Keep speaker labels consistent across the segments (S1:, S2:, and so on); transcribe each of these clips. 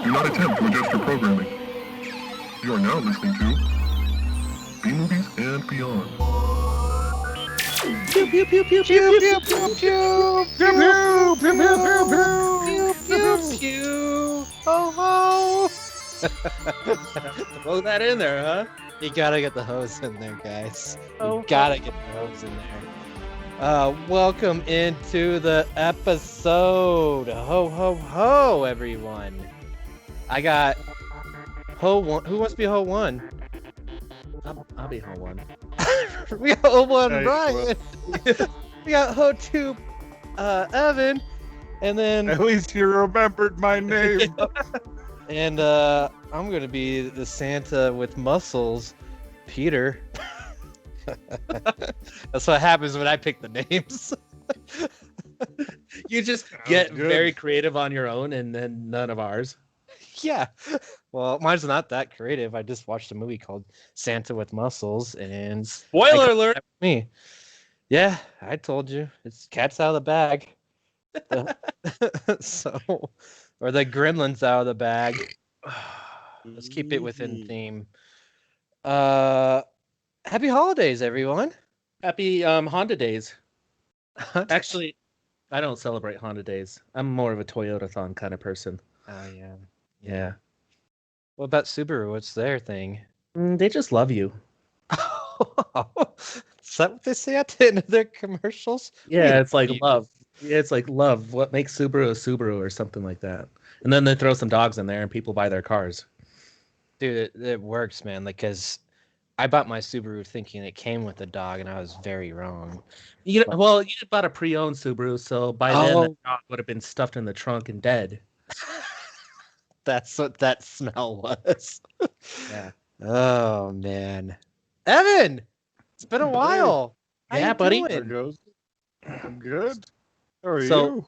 S1: Do not attempt to adjust your programming. You are now listening to B-Movies and Beyond.
S2: Pew pew pew pew pew pew pew pew pew pew pew pew pew. Ho ho!
S3: Throw that in there, huh?
S2: You gotta get the hose in there, guys.
S3: Oh,
S2: You gotta get the hose in there. Welcome into the episode. Ho ho ho, everyone. I got Ho one. Who wants to be Ho one?
S3: I'll be home one.
S2: We got Ho one,
S4: Hey,
S2: Brian. We got Ho two, Evan, and then
S4: At least you remembered my name.
S2: and I'm gonna be the Santa with muscles, Peter. That's what happens when I pick the names.
S3: You just
S4: Sounds
S3: get
S4: good.
S3: very creative on your own, and then none of ours.
S2: Yeah. Well, mine's not that creative. I just watched a movie called Santa with Muscles, and
S3: Spoiler alert!
S2: me. Yeah, I told you. It's cat's out of the bag. So, or the gremlins out of the bag. Let's keep it within theme. Happy holidays, everyone.
S3: Happy Honda Days. Actually, I don't celebrate Honda Days. I'm more of a Toyota-thon kind of person.
S2: Oh yeah.
S3: Yeah.
S2: What about Subaru? What's their thing?
S3: They just love you.
S2: Is that what they say at the end of their commercials?
S3: Yeah, it's like
S2: you.
S3: love. Yeah, it's like love. What makes Subaru a Subaru or something like that. And then they throw some dogs in there and people buy their cars.
S2: Dude, it works, man. Like, cause I bought my Subaru thinking it came with a dog, and I was very wrong.
S3: You bought a pre-owned Subaru, so by then
S2: Oh.
S3: the dog would have been stuffed in the trunk and dead.
S2: That's what that smell was.
S3: Yeah.
S2: Oh man, Evan, it's been a while. How
S3: Yeah,
S2: you
S3: buddy.
S4: There
S2: doing?
S4: goes. I'm good. How are
S3: So-
S4: you?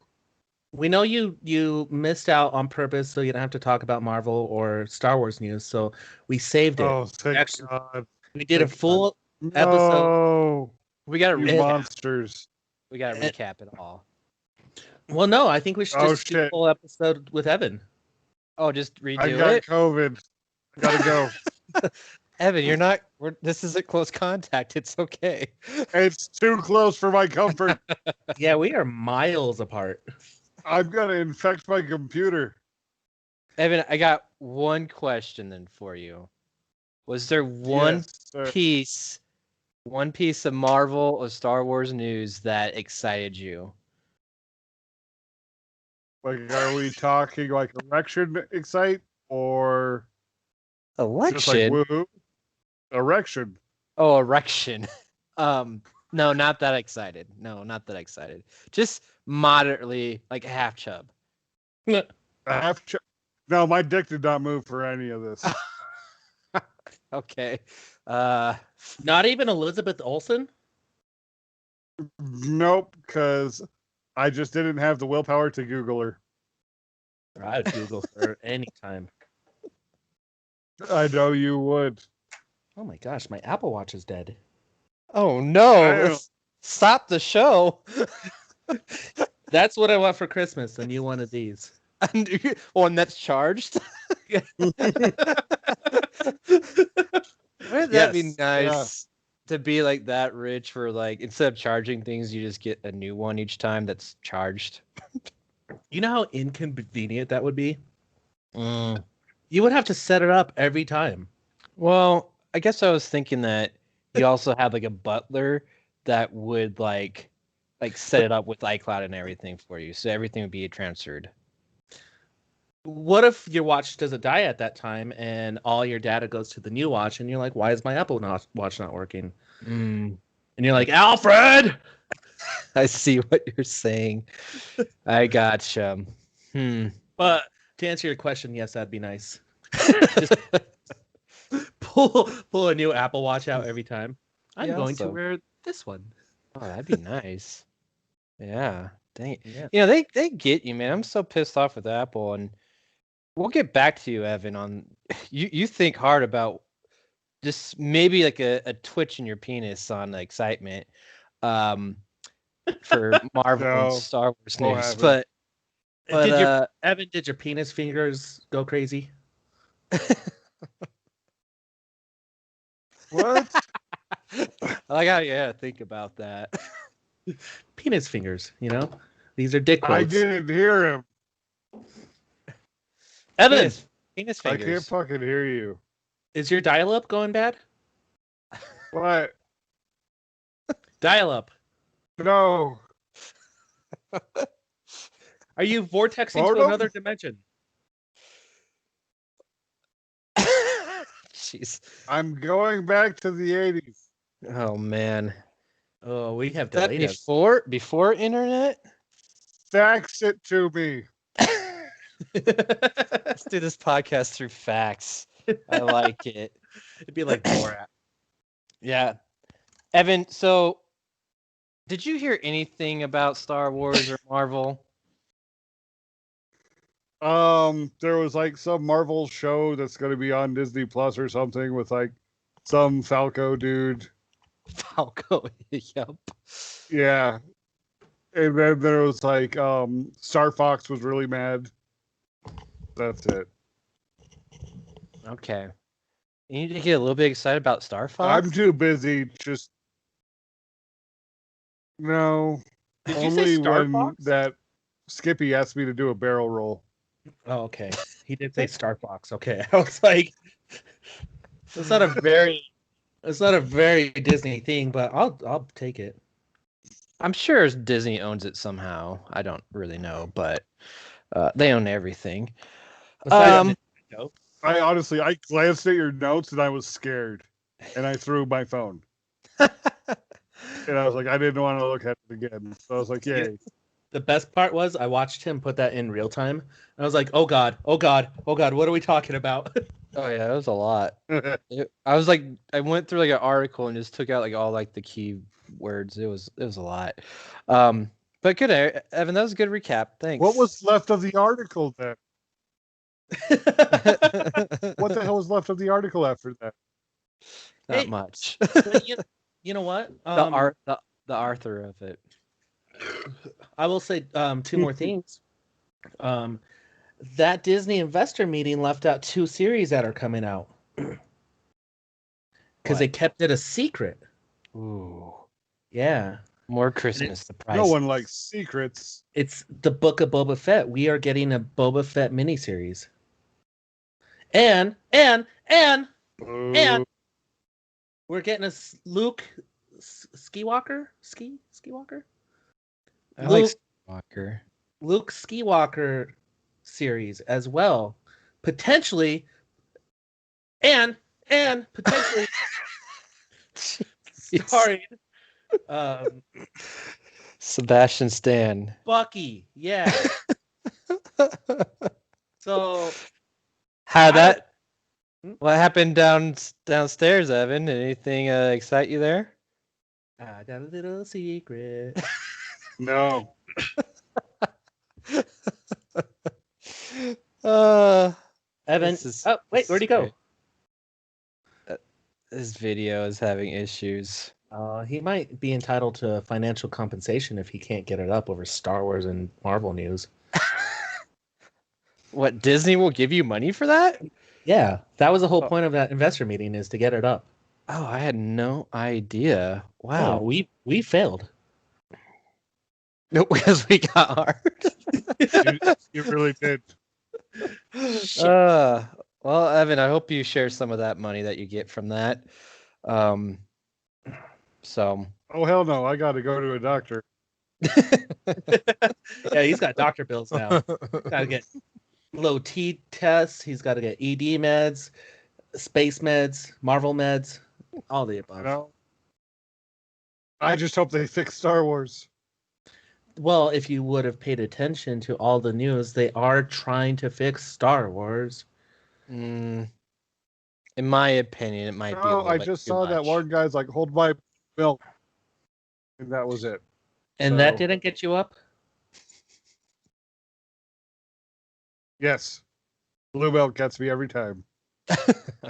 S3: We know you missed out on purpose, so you don't have to talk about Marvel or Star Wars news. So we saved it.
S4: Oh, thank
S3: Actually,
S4: God.
S3: we did a
S4: thank
S3: full.
S4: No,
S3: episode.
S2: We gotta
S4: you
S2: recap.
S4: monsters.
S2: We gotta
S3: Eh.
S2: recap it all.
S3: Well, no, I think we should
S4: Oh,
S3: just do a
S4: shit.
S3: full episode with Evan.
S2: Oh, just
S4: I
S2: redo
S4: got
S2: it.
S4: COVID. I gotta go.
S2: Evan, you're not. This isn't close contact. It's okay.
S4: It's too close for my comfort.
S3: Yeah, we are miles apart.
S4: I'm gonna infect my computer.
S2: Evan, I got one question then for you. Was there one
S4: Yes, sir.
S2: one piece of Marvel or Star Wars news that excited you?
S4: Like, are we talking like erection excite or just like
S2: Election?
S4: woohoo? Erection.
S2: Oh, erection. No, not that excited. No, not that excited. Just moderately, like half chub.
S4: No, my dick did not move for any of this.
S2: Okay.
S3: Not even Elizabeth Olsen.
S4: Nope, because I just didn't have the willpower to Google her.
S3: I would Google her anytime.
S4: I know you would.
S3: Oh my gosh, my Apple Watch is dead.
S2: Oh no!
S4: Damn.
S2: Let's stop the show.
S3: That's what I want for Christmas, a new one of these.
S2: One that's charged. Wouldn't that be
S3: Yes,
S2: nice to be like that rich for like instead of charging things, you just get a new one each time that's charged?
S3: You know how inconvenient that would be? You would have to set it up every time.
S2: Well, I guess I was thinking that you also had like a butler that would like set it up with iCloud and everything for you, so everything would be transferred.
S3: What if your watch doesn't die at that time and all your data goes to the new watch and you're like, why is my Apple Watch not working? And you're like, Alfred!
S2: I see what you're saying. I gotcha.
S3: But to answer your question, yes, that'd be nice. Just pull a new Apple Watch out every time. I'm
S2: Yeah,
S3: going to
S2: also.
S3: wear this one.
S2: Oh, that'd be nice. Yeah. Dang it.
S3: Yeah.
S2: You know, they get you, man. I'm so pissed off with Apple, and we'll get back to you, Evan, on you think hard about just maybe like a twitch in your penis on the excitement for Marvel
S4: No,
S2: and Star Wars
S4: we'll
S2: news.
S4: have it.
S2: But But
S3: Evan, did your penis fingers go crazy?
S4: What?
S2: I gotta think about that.
S3: Penis fingers, These are dick
S4: I
S3: quotes.
S4: didn't hear him.
S3: Evan,
S2: Penis
S4: I can't
S2: fingers.
S4: fucking hear you.
S3: is your dial-up going bad?
S4: What?
S3: Dial-up.
S4: No.
S3: Are you vortexing to
S4: Photo?
S3: another dimension?
S2: Jeez.
S4: I'm going back to the 80s.
S2: Oh man.
S3: Oh, we have
S2: Is that
S3: delayed us.
S2: before internet?
S4: Fax it to me.
S2: Let's do this podcast through fax. I like it.
S3: It'd be like Borat.
S2: Yeah. Evan, so did you hear anything about Star Wars or Marvel?
S4: There was like some Marvel show that's going to be on Disney Plus or something with like some Falco dude.
S2: Falco. Yep.
S4: Yeah. And then there was like Star Fox was really mad. That's it.
S2: Okay. You need to get a little bit excited about Star Fox.
S4: I'm too busy. Just no.
S3: Did you
S4: Only
S3: say Star
S4: when
S3: Fox?
S4: that Skippy asked me to do a barrel roll.
S3: Oh, okay. He did say Star Fox. Okay. I was like, it's not a very Disney thing, but I'll take it.
S2: I'm sure Disney owns it somehow. I don't really know, but they own everything.
S3: Besides Nintendo.
S4: I glanced at your notes and I was scared, and I threw my phone. And I was like, I didn't want to look at it again. So I was like, yay.
S3: The best part was I watched him put that in real time. And I was like, oh God, what are we talking about?
S2: Oh yeah, it was a lot. I went through like an article and just took out like all like the key words. It was a lot. But good, Evan. That was a good recap. Thanks.
S4: What was left of the article then? What the hell was left of the article after that?
S2: Not
S3: Hey,
S2: much.
S3: But you know what?
S2: The Arthur of it.
S3: I will say two more things. That Disney investor meeting left out 2 series that are coming out because they kept it a secret.
S2: Ooh,
S3: Yeah,
S2: more Christmas surprise.
S4: No one likes secrets.
S3: it's the Book of Boba Fett. We are getting a Boba Fett miniseries, and
S4: Boo.
S3: we're getting a Luke Skywalker. Skywalker.
S2: I like
S3: Luke-
S2: Skywalker.
S3: Luke Skywalker series as well, potentially, and potentially starring
S2: Sebastian Stan.
S3: Bucky. Yeah. So
S2: How
S3: I
S2: that?
S3: Hmm?
S2: What happened downstairs, Evan? Anything excite you there?
S3: I got a little secret.
S4: No.
S3: Evan.
S2: This is-
S3: Oh wait,
S2: this
S3: where'd he
S2: is
S3: go?
S2: great. This video is having issues.
S3: He might be entitled to financial compensation if he can't get it up over Star Wars and Marvel news.
S2: What, Disney will give you money for that?
S3: Yeah, that was the whole point of that investor meeting, is to get it up.
S2: Oh, I had no idea.
S3: Wow,
S2: Wow.
S3: we failed.
S2: No, because we got hard.
S4: You really did.
S2: Well, Evan, I hope you share some of that money that you get from that. So
S4: Oh, hell no. I got to go to a doctor.
S3: Yeah, he's got doctor bills now. Got to get low T tests. He's got to get ED meds, space meds, Marvel meds, all the above.
S4: No. I just hope they fix Star Wars.
S3: Well, if you would have paid attention to all the news, they are trying to fix Star Wars.
S2: in my opinion, it might be. A
S4: No,
S2: little
S4: I
S2: bit
S4: just
S2: too
S4: saw that
S2: much.
S4: one guy's like, hold my milk. And that was it.
S3: And that
S4: So-
S3: didn't get you up?
S4: Yes. Blue milk gets me every time.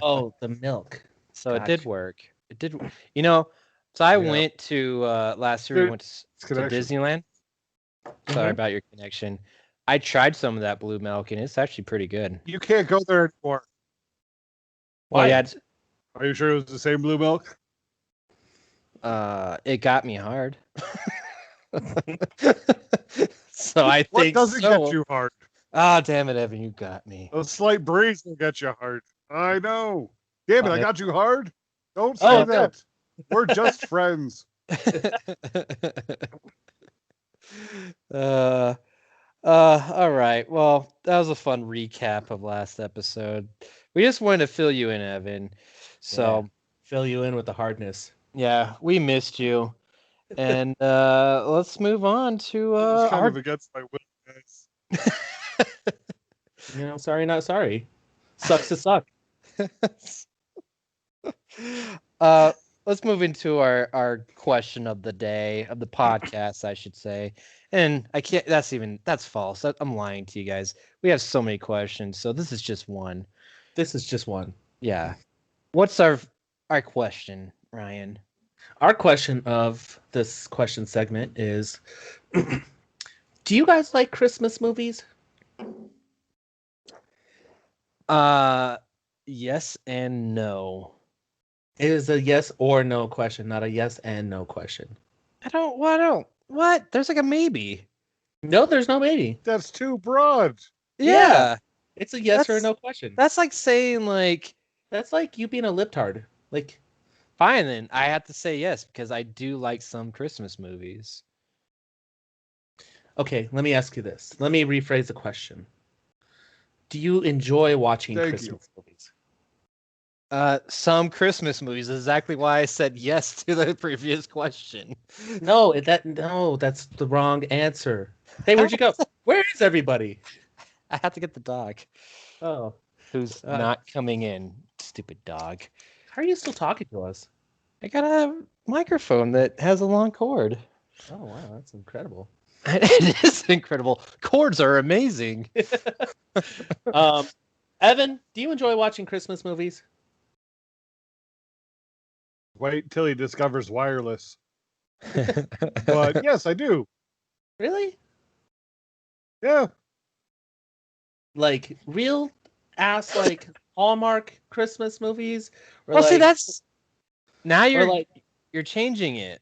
S3: Oh, the milk.
S2: So it did
S3: Gotcha.
S2: work. It did. You know, so I
S4: Yeah.
S2: went to last year. We
S4: Dude,
S2: went
S4: It's
S2: to
S4: connection.
S2: Disneyland. Sorry
S3: Mhm.
S2: about your connection. I tried some of that blue milk, and it's actually pretty good.
S4: You can't go there anymore.
S2: Well, yeah,
S4: Are you sure it was the same blue milk?
S2: it got me hard. So I
S4: What
S2: think
S4: doesn't
S2: so.
S4: get you hard?
S2: Ah, damn it, Evan, you got me.
S4: A slight breeze will get you hard. I know. Damn it, I got you hard. Don't say
S3: Oh,
S4: that. We're just friends.
S2: All right. Well, that was a fun recap of last episode. We just wanted to fill you in, Evan. So
S3: Fill you in with the hardness.
S2: yeah, we missed you. And let's move on to
S4: It's kind
S2: our
S4: of against my will, guys.
S3: Sorry, not sorry. Sucks to suck.
S2: Let's move into our question of the day, of the podcast, I should say. And I can't, that's false. I'm lying to you guys. We have so many questions, so this is just one.
S3: This is just one.
S2: Yeah. What's our question, Ryan?
S3: Our question of this question segment is do you guys like Christmas movies?
S2: Yes and no.
S3: It is a yes or no question, not a yes and no question.
S2: What? There's like a maybe.
S3: No, there's no maybe.
S4: That's too broad.
S2: Yeah.
S3: It's a yes or a
S2: That's-
S3: no question.
S2: That's like saying like,
S3: That's like you being a libtard. Like,
S2: fine then. I have to say yes because I do like some Christmas movies.
S3: okay, let me ask you this. Let me rephrase the question. Do you enjoy watching
S4: Thank
S3: Christmas movies?
S2: Some Christmas movies. Exactly why I said yes to the previous question.
S3: No, that's the wrong answer. Hey, where'd you go? Where is everybody?
S2: I have to get the dog,
S3: Oh,
S2: who's not coming in. Stupid dog.
S3: how are you still talking to us?
S2: I got a microphone that has a long cord.
S3: Oh, wow, that's incredible.
S2: It is incredible. Cords are amazing.
S3: Evan, do you enjoy watching Christmas movies?
S4: Wait till he discovers wireless. But yes, I do.
S3: Really?
S4: Yeah.
S3: Like real ass like Hallmark Christmas movies? Or
S2: Well, see,
S3: like-
S2: that's now
S3: or
S2: you're
S3: like
S2: you're changing it.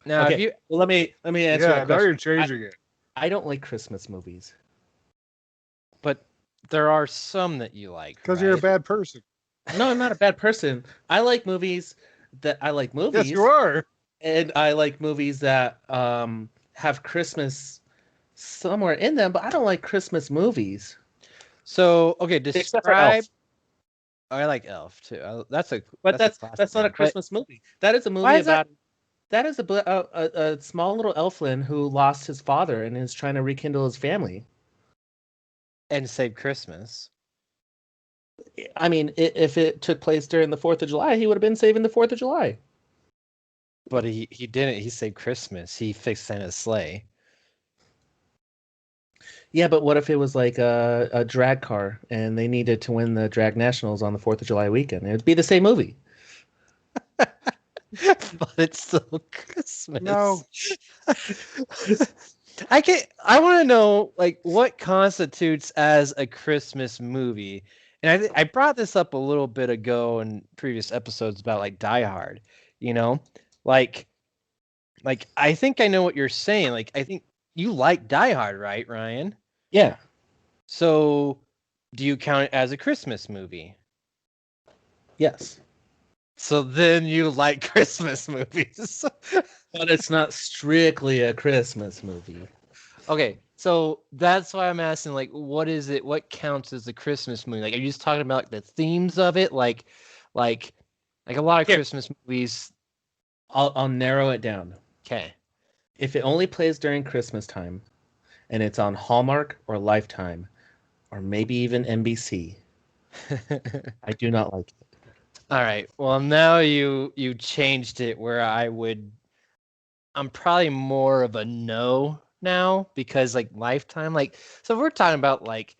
S2: Now,
S3: okay.
S2: if you
S3: Well, let me answer
S4: Yeah,
S3: that
S4: now
S3: question.
S4: you're changing it.
S3: I don't like Christmas movies.
S2: but there are some that you like
S4: Because you're a
S2: right?
S4: bad person.
S3: No, I'm not a bad person. I like movies that I like movies.
S4: Yes, you are.
S3: And I like movies that have Christmas somewhere in them, but I don't like Christmas movies.
S2: So okay,
S3: Except for Elf.
S2: describe. Oh, I like Elf too. That's a
S3: But
S2: that's
S3: that's not a Christmas movie. That is a movie
S2: Why is that-
S3: about that is a small little elfin who lost his father and is trying to rekindle his family.
S2: and Save Christmas.
S3: I mean, if it took place during the 4th of July, he would have been saving the 4th of July.
S2: But he didn't. He saved Christmas. He fixed Santa's sleigh.
S3: Yeah, but what if it was like a drag car and they needed to win the drag nationals on the 4th of July weekend? It would be the same movie.
S2: But it's still Christmas.
S4: No.
S2: I want to know like what constitutes as a Christmas movie. And I brought this up a little bit ago in previous episodes about like Die Hard, you know? Like I think I know what you're saying. Like I think you like Die Hard, right, Ryan?
S3: Yeah.
S2: So do you count it as a Christmas movie?
S3: Yes.
S2: So then you like Christmas movies.
S3: But it's not strictly a Christmas movie.
S2: Okay, so that's why I'm asking, like, what is it? What counts as a Christmas movie? Like, are you just talking about like, the themes of it? Like a lot of
S3: Here.
S2: Christmas movies.
S3: I'll narrow it down.
S2: Okay.
S3: If it only plays during Christmas time and it's on Hallmark or Lifetime or maybe even NBC, I do not like it.
S2: All right. Well, now you changed it where I'm probably more of a no now because like Lifetime, like, so if we're talking about like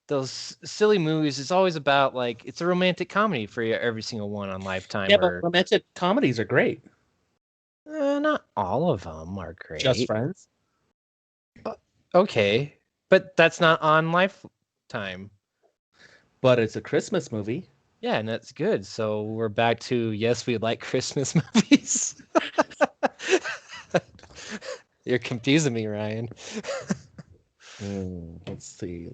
S2: those silly movies, it's always about like it's a romantic comedy for every single one on Lifetime.
S3: Yeah,
S2: or,
S3: but romantic comedies are great.
S2: not all of them are great.
S3: Just Friends.
S2: Okay. But that's not on Lifetime.
S3: But it's a Christmas movie.
S2: Yeah, and that's good. So we're back to yes, we like Christmas movies. You're confusing me, Ryan.
S3: Let's see.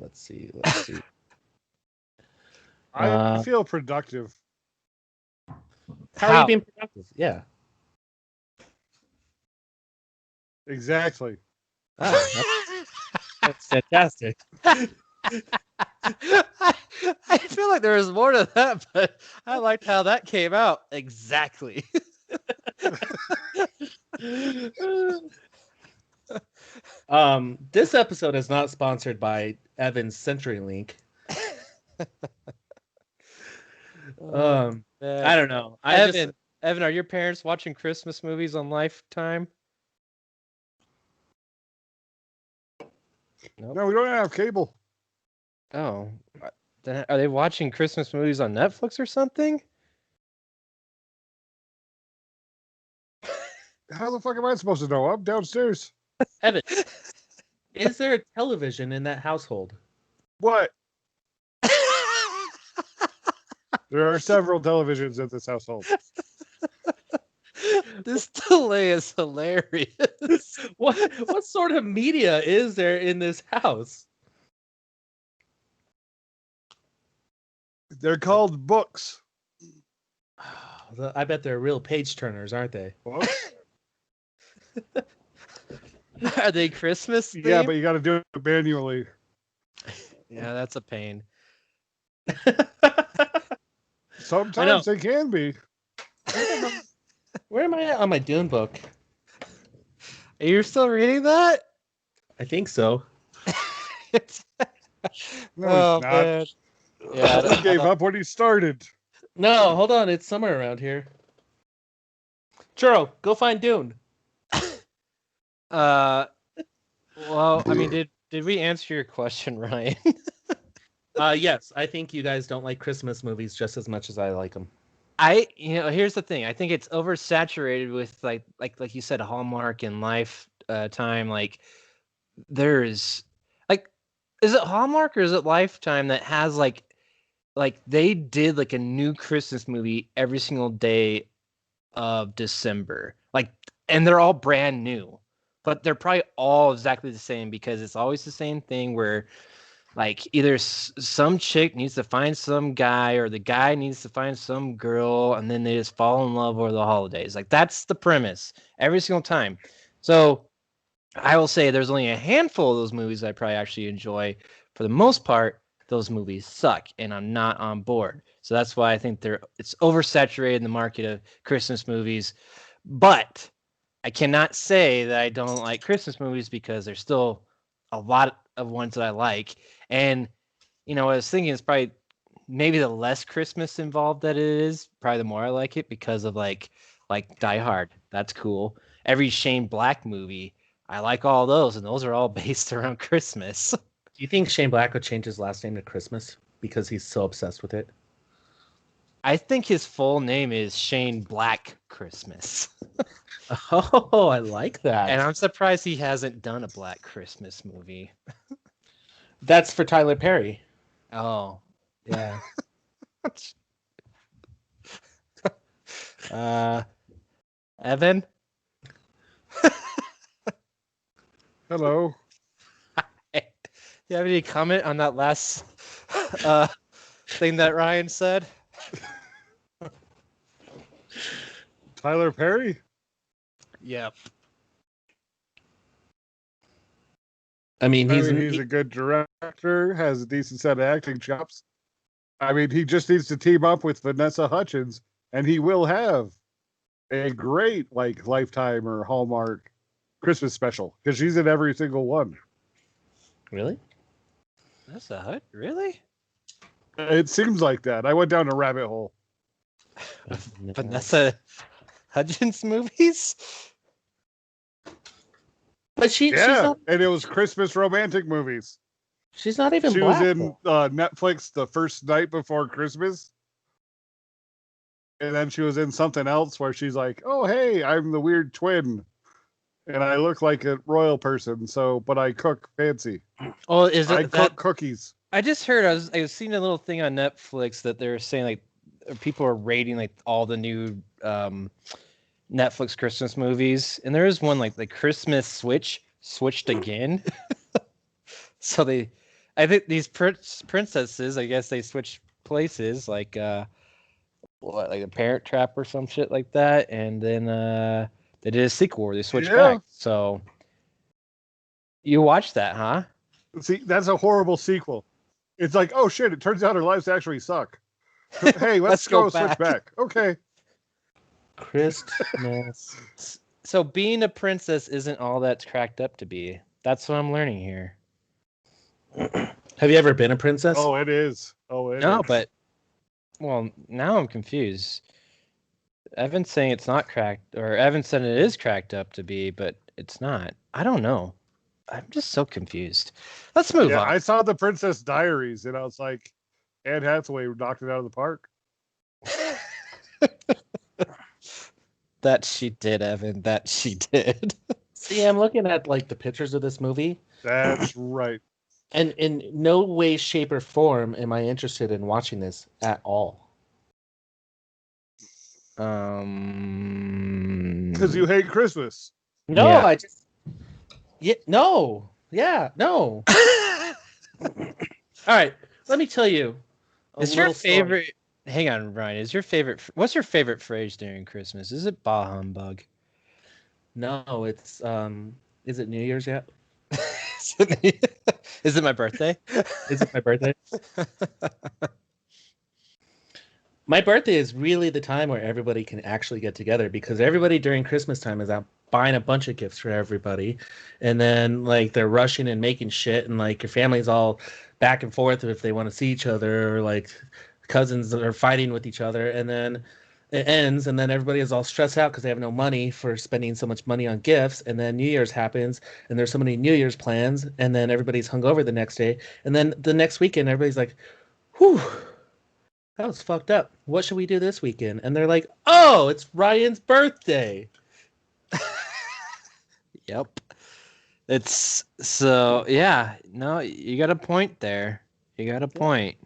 S4: I feel productive.
S3: How are you being productive? Yeah.
S4: Exactly.
S3: That's fantastic.
S2: I feel like there was more to that, but I liked how that came out. Exactly.
S3: This episode is not sponsored by Evan's CenturyLink. I don't know.
S2: Evan, are your parents watching Christmas movies on Lifetime? Nope.
S4: No, we don't have cable.
S2: Oh, then are they watching Christmas movies on Netflix or something?
S4: How the fuck am I supposed to know? I'm downstairs.
S3: Evan, is there a television in that household?
S4: What? There are several televisions in this household.
S2: This delay is hilarious.
S3: What sort of media is there in this house?
S4: They're called books.
S3: I bet they're real page turners, aren't they?
S4: Books?
S2: Are they Christmas themed?
S4: Yeah, but you got to do it manually.
S2: Yeah, that's a pain.
S4: Sometimes they can be.
S3: Where am I at on my Dune book?
S2: Are you still reading that?
S3: I think so.
S4: No, he's not.
S2: Man. Yeah,
S4: He gave up when he started.
S3: No, hold on. It's somewhere around here. Churro, go find Dune.
S2: well, I mean, did we answer your question, Ryan?
S3: Yes, I think you guys don't like Christmas movies just as much as I like them.
S2: Here's the thing. I think it's oversaturated with like you said, Hallmark and Lifetime. Like, there's like, is it Hallmark or is it Lifetime that has like they did like a new Christmas movie every single day of December, like, and they're all brand new, but they're probably all exactly the same because it's always the same thing where like either some chick needs to find some guy or the guy needs to find some girl and then they just fall in love over the holidays. Like, that's the premise every single time. So I will say there's only a handful of those movies I probably actually enjoy. For the most part, those movies suck and I'm not on board. So that's why I think it's oversaturated in the market of Christmas movies. But I cannot say that I don't like Christmas movies because there's still a lot of ones that I like. And, I was thinking it's probably maybe the less Christmas involved that it is, probably the more I like it because of like Die Hard. That's cool. Every Shane Black movie, I like all those, and those are all based around Christmas.
S3: Do you think Shane Black would change his last name to Christmas because he's so obsessed with it?
S2: I think his full name is Shane Black Christmas.
S3: Oh, I like that.
S2: And I'm surprised he hasn't done a Black Christmas movie.
S3: That's for Tyler Perry.
S2: Oh,
S3: yeah.
S2: Evan?
S4: Hello.
S2: You have any comment on that last thing that Ryan said?
S4: Tyler Perry?
S2: Yep.
S3: I mean, he's
S4: a good director, has a decent set of acting chops. I mean, he just needs to team up with Vanessa Hudgens, and he will have a great Lifetime or Hallmark Christmas special because she's in every single one.
S3: Really?
S2: Vanessa Hudgens? Really?
S4: It seems like that. I went down a rabbit hole.
S2: Vanessa Hudgens movies?
S3: But she's not,
S4: and it was Christmas romantic movies.
S3: She's not even
S4: She
S3: black.
S4: was in Netflix the first night before Christmas. And then she was in something else where she's like, oh, hey, I'm the weird twin. and I look like a royal person. So, but I cook fancy.
S2: Oh, is
S4: I
S2: it
S4: cook
S2: that?
S4: cookies.
S2: I just heard I was seeing a little thing on Netflix that they're saying like people are rating like all the new Netflix Christmas movies, and there is one like the Christmas switched again. So I think these princesses, I guess they switch places, like like a Parent Trap or some shit like that, and then they did a sequel where they switched back. So you watched that, huh?
S4: See, that's a horrible sequel. It's like, oh shit! It turns out our lives actually suck. Hey, let's go switch back. Okay.
S3: Christmas.
S2: So being a princess isn't all that's cracked up to be. That's what I'm learning here.
S3: Have you ever been a princess?
S4: Oh, it is. Oh, it
S2: No,
S4: is.
S2: but well, now I'm confused. Evan's saying it's not cracked, or Evan said it is cracked up to be, but it's not. I don't know. I'm just so confused. Let's move on.
S4: I saw the Princess Diaries, and I was like, Anne Hathaway knocked it out of the park.
S2: That she did, Evan. That she did.
S3: See, I'm looking at like the pictures of this movie,
S4: That's right.
S3: and in no way, shape, or form am I interested in watching this at all.
S4: Because you hate Christmas.
S3: No,
S2: Yeah.
S3: I just no. All right, let me tell you.
S2: Is your favorite? Hang on, Ryan. Is your favorite? What's your favorite phrase during Christmas? Is it "bah humbug"?
S3: No, it's Is it New Year's yet?
S2: Is it my birthday?
S3: Is it my birthday? My birthday is really the time where everybody can actually get together, because everybody during Christmas time is out buying a bunch of gifts for everybody, and then like they're rushing and making shit, and like your family's all back and forth if they want to see each other, or like cousins are fighting with each other, and then it ends, and then everybody is all stressed out because they have no money for spending so much money on gifts, and then New Year's happens, and there's so many New Year's plans, and then everybody's hungover the next day, and then the next weekend everybody's like, whew, that was fucked up. What should we do this weekend? And they're like, oh, it's Ryan's birthday.
S2: Yep. It's so yeah. No, you got a point there. You got a point.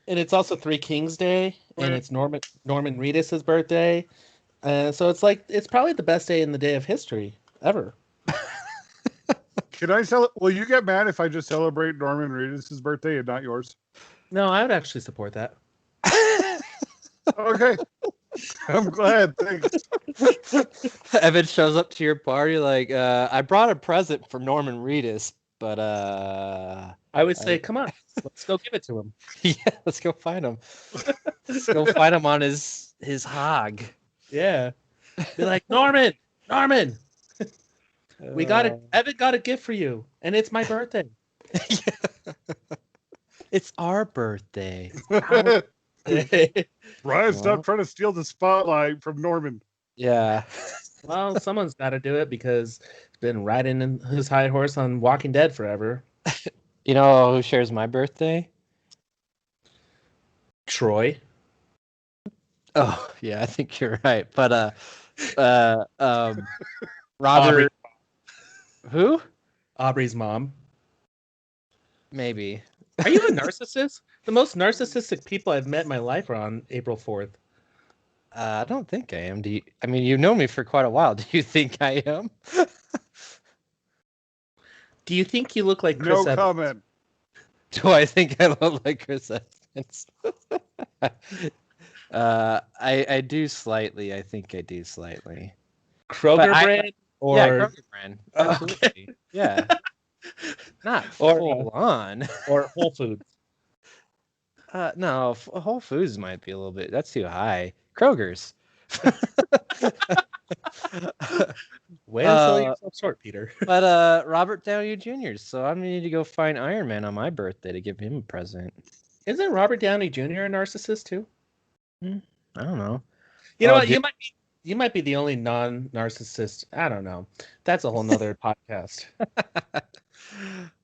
S3: And it's also Three Kings Day, and it's Norman Reedus' birthday. So it's like it's probably the best day in the day of history ever.
S4: Can I will you get mad if I just celebrate Norman Reedus' birthday and not yours?
S3: No, I would actually support that.
S4: Okay. I'm glad. Thanks.
S2: Evan shows up to your party like, I brought a present for Norman Reedus, but
S3: I would say, come on, let's go give it to him.
S2: yeah, let's go find him. Let's go find him on his hog.
S3: Yeah. Be like, Norman, Evan got a gift for you, and it's my birthday.
S2: It's our birthday.
S4: Ryan, stop trying to steal the spotlight from Norman.
S2: Yeah.
S3: Well, someone's got to do it because he's been riding in his high horse on Walking Dead forever.
S2: You know who shares my birthday?
S3: Troy.
S2: Oh, yeah, I think you're right. But Robert. Who?
S3: Aubrey's mom.
S2: Maybe.
S3: Are you a narcissist? The most narcissistic people I've met in my life are on April 4th.
S2: I don't think I am. I mean, you've known me for quite a while. Do you think I am?
S3: Do you think you look like Chris
S4: No
S3: Evans?
S4: comment.
S2: Do I think I look like Chris Evans? I do slightly. I think I do slightly.
S3: Kroger brand? Or...
S2: Yeah, Kroger brand. Absolutely.
S3: Okay.
S2: Yeah. Not
S3: Or,
S2: full on.
S3: Or Whole Foods.
S2: No, Whole Foods might be a little bit. That's too high. Kroger's.
S3: Way to sell yourself short, Peter.
S2: But Robert Downey Jr. So I'm gonna need to go find Iron Man on my birthday to give him a present.
S3: Isn't Robert Downey Jr. a narcissist too?
S2: I don't know.
S3: You know what? You might be the only non-narcissist. I don't know. That's a whole nother podcast.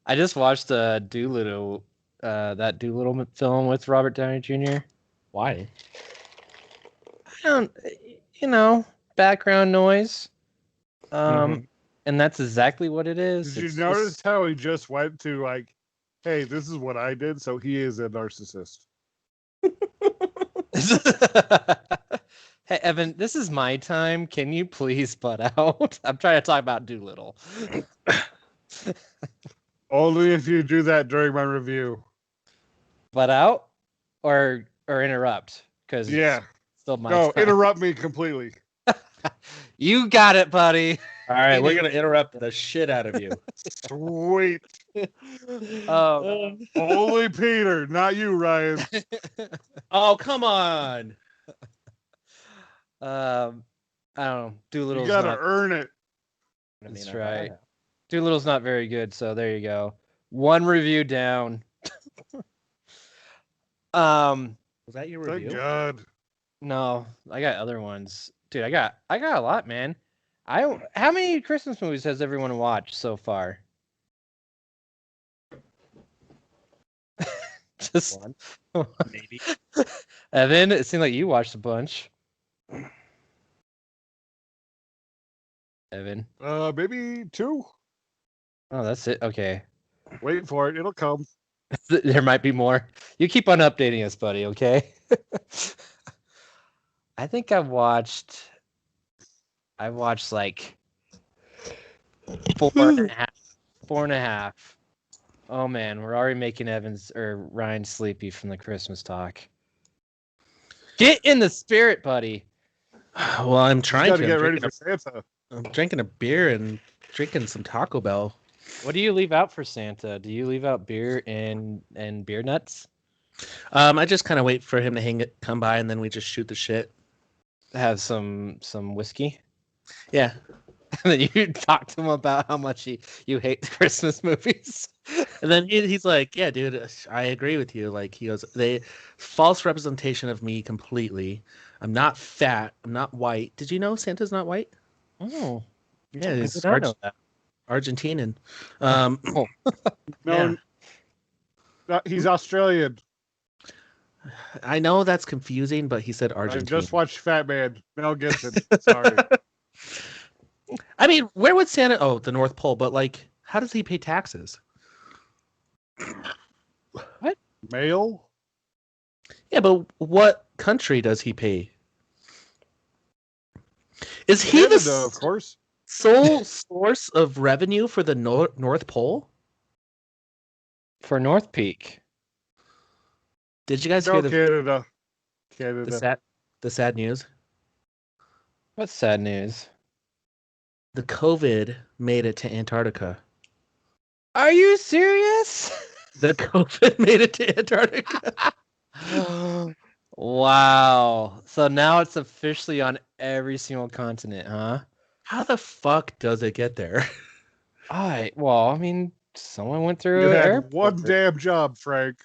S2: I just watched Doolittle, that Doolittle film with Robert Downey Jr.
S3: Why?
S2: I don't, background noise. and that's exactly what it is.
S4: Did you
S2: It's
S4: notice how he just went to like, hey, this is what I did, so he is a narcissist.
S2: Hey, Evan, this is my time. Can you please butt out? I'm trying to talk about Doolittle.
S4: Only if you do that during my review.
S2: Butt out or interrupt? Because
S4: Yeah.
S2: still my
S4: No,
S2: time.
S4: interrupt me completely.
S2: You got it, buddy.
S3: All right, we're gonna interrupt the shit out of you.
S4: Sweet.
S2: Um,
S4: Only Peter, not you, Ryan.
S3: Oh, come on.
S2: I don't know.
S4: You
S2: Doolittle's
S4: gotta
S2: not.
S4: earn it.
S2: That's right. Doolittle's not very good, so there you go. One review down.
S3: Was that your
S4: Thank
S3: review?
S4: God.
S2: No, I got other ones, dude. I got a lot, man. How many Christmas movies has everyone watched so far? Just
S3: One, maybe.
S2: Evan, it seemed like you watched a bunch. Evan.
S4: Maybe 2.
S2: Oh, that's it. Okay.
S4: Wait for it. It'll come.
S2: There might be more. You keep on updating us, buddy, okay? I think I've watched like 4.5. 4.5. Oh man, we're already making Evans or Ryan sleepy from the Christmas talk. Get in the spirit, buddy.
S3: Well, I'm
S4: You
S3: trying
S4: gotta
S3: to.
S4: get ready for Santa.
S3: I'm drinking a beer and drinking some Taco Bell.
S2: What do you leave out for Santa? Do you leave out beer and beer nuts?
S3: I just kind of wait for him to come by, and then we just shoot the shit.
S2: Have some whiskey?
S3: Yeah.
S2: And then you talk to him about how much you hate the Christmas movies.
S3: And then he's like, "Yeah, dude, I agree with you." Like he goes, "They false representation of me completely. I'm not fat. I'm not white. Did you know Santa's not white?
S2: Oh,
S3: Yeah,
S2: I
S3: he's
S2: did not know that.
S3: Argentinian.
S4: No,
S3: Yeah.
S4: he's Australian.
S3: I know that's confusing, but he said
S4: I
S3: Argentina.
S4: just watched Fat Man. Mel Gibson. Sorry.
S3: I mean, where would Santa? Oh, the North Pole. But like, how does he pay taxes?
S4: Male?
S3: Yeah, but what country does he pay? Is he
S4: Canada,
S3: the
S4: of course.
S3: sole source of revenue for the North Pole?
S2: For North Peak.
S3: Did you guys
S4: No,
S3: hear the
S4: Canada.
S3: the sad news?
S2: What's sad news?
S3: The COVID made it to Antarctica.
S2: Are you serious?
S3: The COVID made it to Antarctica.
S2: Wow. So now it's officially on every single continent, huh?
S3: How the fuck does it get there?
S2: Well, I mean, someone went through
S4: You
S2: an
S4: had
S2: airport.
S4: one damn job, Frank.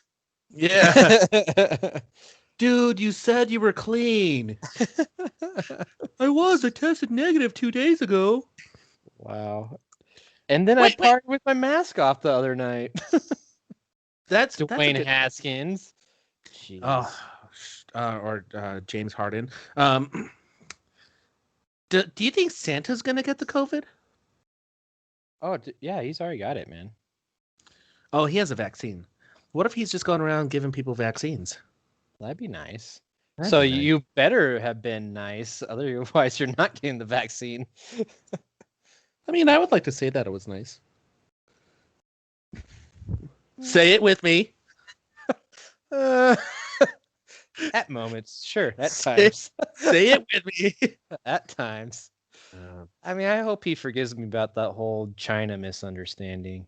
S3: Yeah. Dude, you said you were clean. I was. I tested negative 2 days ago.
S2: Wow. And then
S3: Wait,
S2: I partied with my mask off the other night.
S3: That's a
S2: Dwayne
S3: good-
S2: Haskins. Jeez.
S3: or James Harden. Do you think Santa's gonna get the COVID?
S2: Oh, yeah, he's already got it, man.
S3: Oh, he has a vaccine. What if he's just going around giving people vaccines?
S2: That'd be nice.
S3: That'd
S2: So
S3: be nice.
S2: you better have been nice, otherwise you're not getting the vaccine.
S3: I mean, I would like to say that it was nice. Say it with me.
S2: At moments, sure. At
S3: Say-
S2: times.
S3: Say it with me.
S2: At times. I mean, I hope he forgives me about that whole China misunderstanding.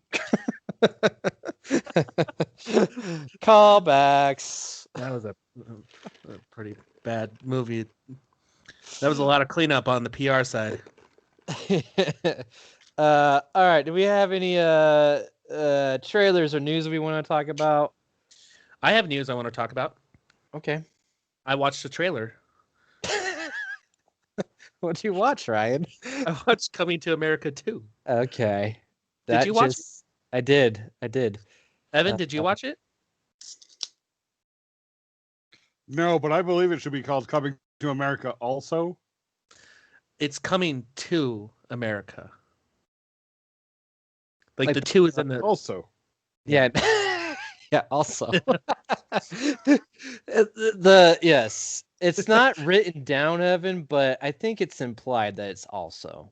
S2: Callbacks.
S3: That was a pretty bad movie. That was a lot of cleanup on the PR side.
S2: All right. Do we have any trailers or news we want to talk about?
S3: I have news I want to talk about.
S2: Okay.
S3: I watched the trailer.
S2: What'd you watch, Ryan?
S3: I watched Coming to America 2.
S2: Okay.
S3: Did you watch it?
S2: I did.
S3: Evan, did you watch it?
S4: No, but I believe it should be called Coming to America also.
S3: It's Coming to America. Like,
S2: Like,
S3: the 2 is in the.
S4: Also,
S2: yeah. Yeah, also. Yes. It's not written down, Evan, but I think it's implied that it's also.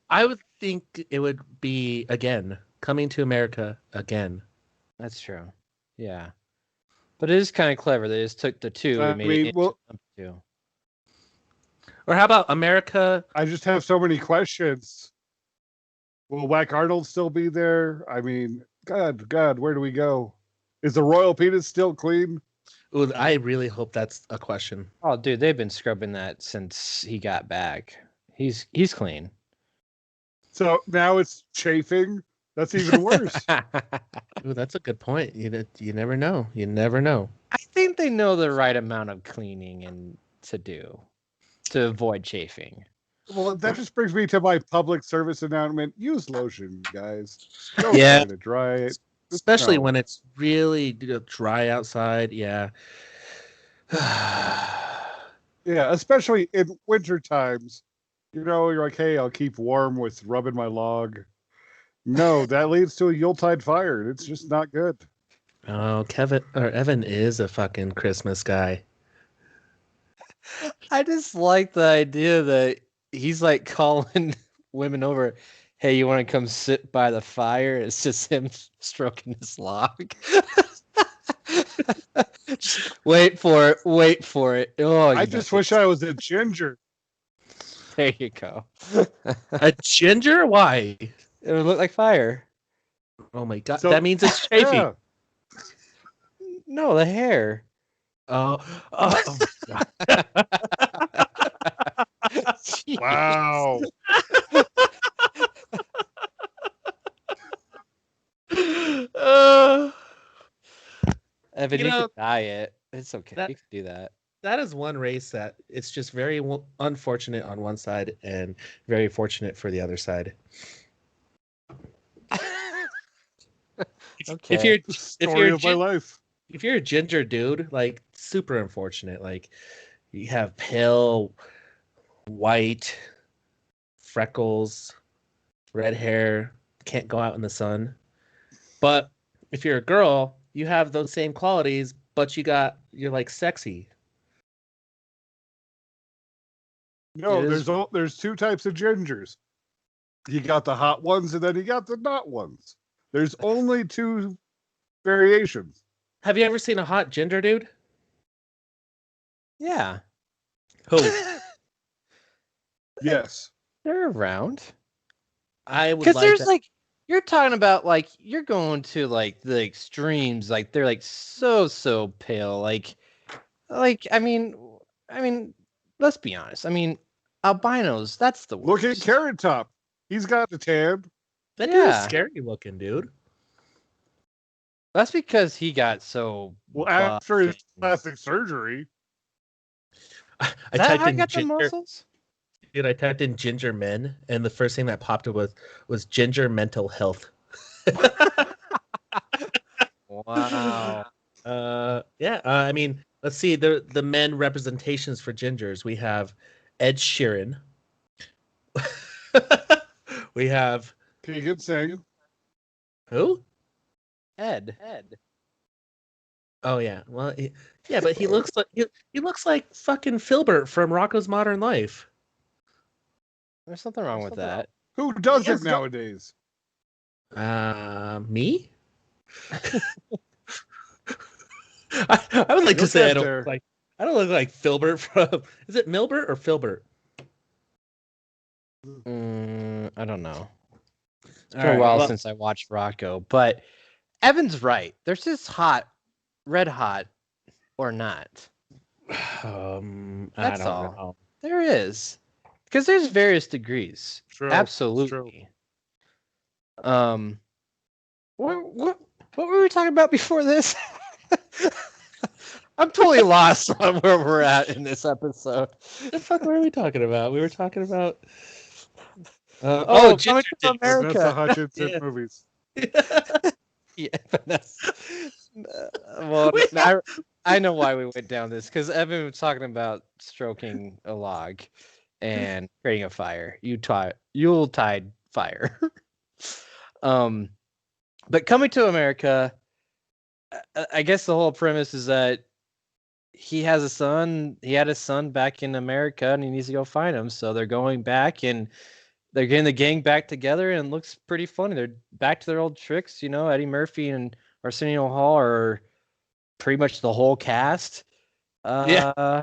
S3: I would think it would be again coming to America again.
S2: That's true. Yeah. But it is kind of clever. They just took the 2
S4: I
S2: and made
S4: mean,
S2: it
S4: well-
S2: into number 2.
S3: Or how about America?
S4: I just have so many questions. Will Whack Arnold still be there? I mean, God, where do we go? Is the royal penis still clean?
S3: Ooh, I really hope that's a question.
S2: Oh, dude, they've been scrubbing that since he got back. He's clean.
S4: So now it's chafing. That's even worse.
S3: Ooh, that's a good point. You never know. You never know.
S2: I think they know the right amount of cleaning and to do to avoid chafing.
S4: Well, that just brings me to my public service announcement. Use lotion, guys. Don't
S3: Yeah.
S4: try to dry it.
S3: Especially
S4: No.
S3: when it's really dry outside. Yeah.
S4: Yeah, especially in winter times. You know, you're like, hey, I'll keep warm with rubbing my log. No, that leads to a Yuletide fire, and it's just not good.
S3: Oh, Evan is a fucking Christmas guy.
S2: I just like the idea that he's like calling women over. Hey, you want to come sit by the fire? It's just him stroking his log. Wait for it. Wait for it. Oh,
S4: I just wish I was a ginger.
S2: There you go.
S3: A ginger? Why?
S2: It would look like fire.
S3: Oh my god.
S4: So-
S3: That means it's chafing.
S4: Yeah.
S2: No, the hair.
S3: Oh.
S2: Jeez.
S4: Wow.
S2: Evan,
S3: You
S2: you
S3: know,
S2: can dye it. It's okay.
S3: that-
S2: You can do that.
S3: That is one race that it's just very unfortunate on one side and very fortunate for the other side.
S2: Okay.
S3: If you're
S4: The story of my life.
S3: if you're a ginger dude, like super unfortunate. Like you have pale white freckles, red hair, can't go out in the sun. But if you're a girl, you have those same qualities, but you're like sexy.
S4: No,
S2: It is-
S4: there's two types of gingers. You got the hot ones, and then you got the not ones. There's only two variations.
S3: Have you ever seen a hot ginger dude?
S2: Yeah.
S3: Who?
S4: Yes.
S2: They're around.
S3: I would
S2: Because
S3: like
S2: there's
S3: that.
S2: like you're talking about like you're going to like the extremes, like they're like so pale. Like I mean let's be honest. I mean albinos, that's the
S4: Look
S2: worst.
S4: at Carrot Top. He's got the tan.
S3: That dude is
S2: yeah.
S3: scary looking, dude.
S2: That's because he got so
S4: Well, after his
S2: buff and-
S4: plastic surgery.
S3: I
S2: Is that
S3: typed
S2: how I
S3: in
S2: got the
S3: ginger.
S2: muscles?
S3: Dude, I typed in ginger men, and the first thing that popped up was ginger mental health.
S2: Wow.
S3: Yeah. I mean, let's see the men representations for gingers. We have Ed Sheeran. We have
S4: Keegan Singh.
S3: who?
S2: Ed.
S3: Oh yeah. Well, yeah, but he looks like he looks like fucking Filbert from Rocco's Modern Life.
S2: There's something wrong with that.
S4: Who does
S3: Yes,
S4: it nowadays?
S3: Me? I would like to
S4: You'll
S3: say
S4: get there.
S3: I don't look like Filbert from. Is it Milbert or Filbert?
S2: I don't know. It's been
S3: All
S2: a
S3: right,
S2: while
S3: well-
S2: since I watched Rocco, but Evan's right. There's just hot, red hot, or not.
S3: I
S2: That's
S3: don't
S2: all.
S3: know.
S2: There is, because there's various degrees.
S4: True.
S2: Absolutely. What were we talking about before this? I'm totally lost on where we're at in this episode.
S3: The fuck were we talking about? We were talking about.
S2: Coming
S3: ginger
S2: to
S3: dicks.
S2: America.
S4: Vanessa Hutchinson
S3: Yeah.
S4: movies.
S2: Yeah, Vanessa. Well, I know why we went down this because Evan was talking about stroking a log and creating a fire. Yuletide fire. But Coming to America, I guess the whole premise is that he has a son. He had a son back in America, and he needs to go find him. So they're going back, and they're getting the gang back together, and it looks pretty funny. They're back to their old tricks. Eddie Murphy and Arsenio Hall are pretty much the whole cast.
S3: Yeah.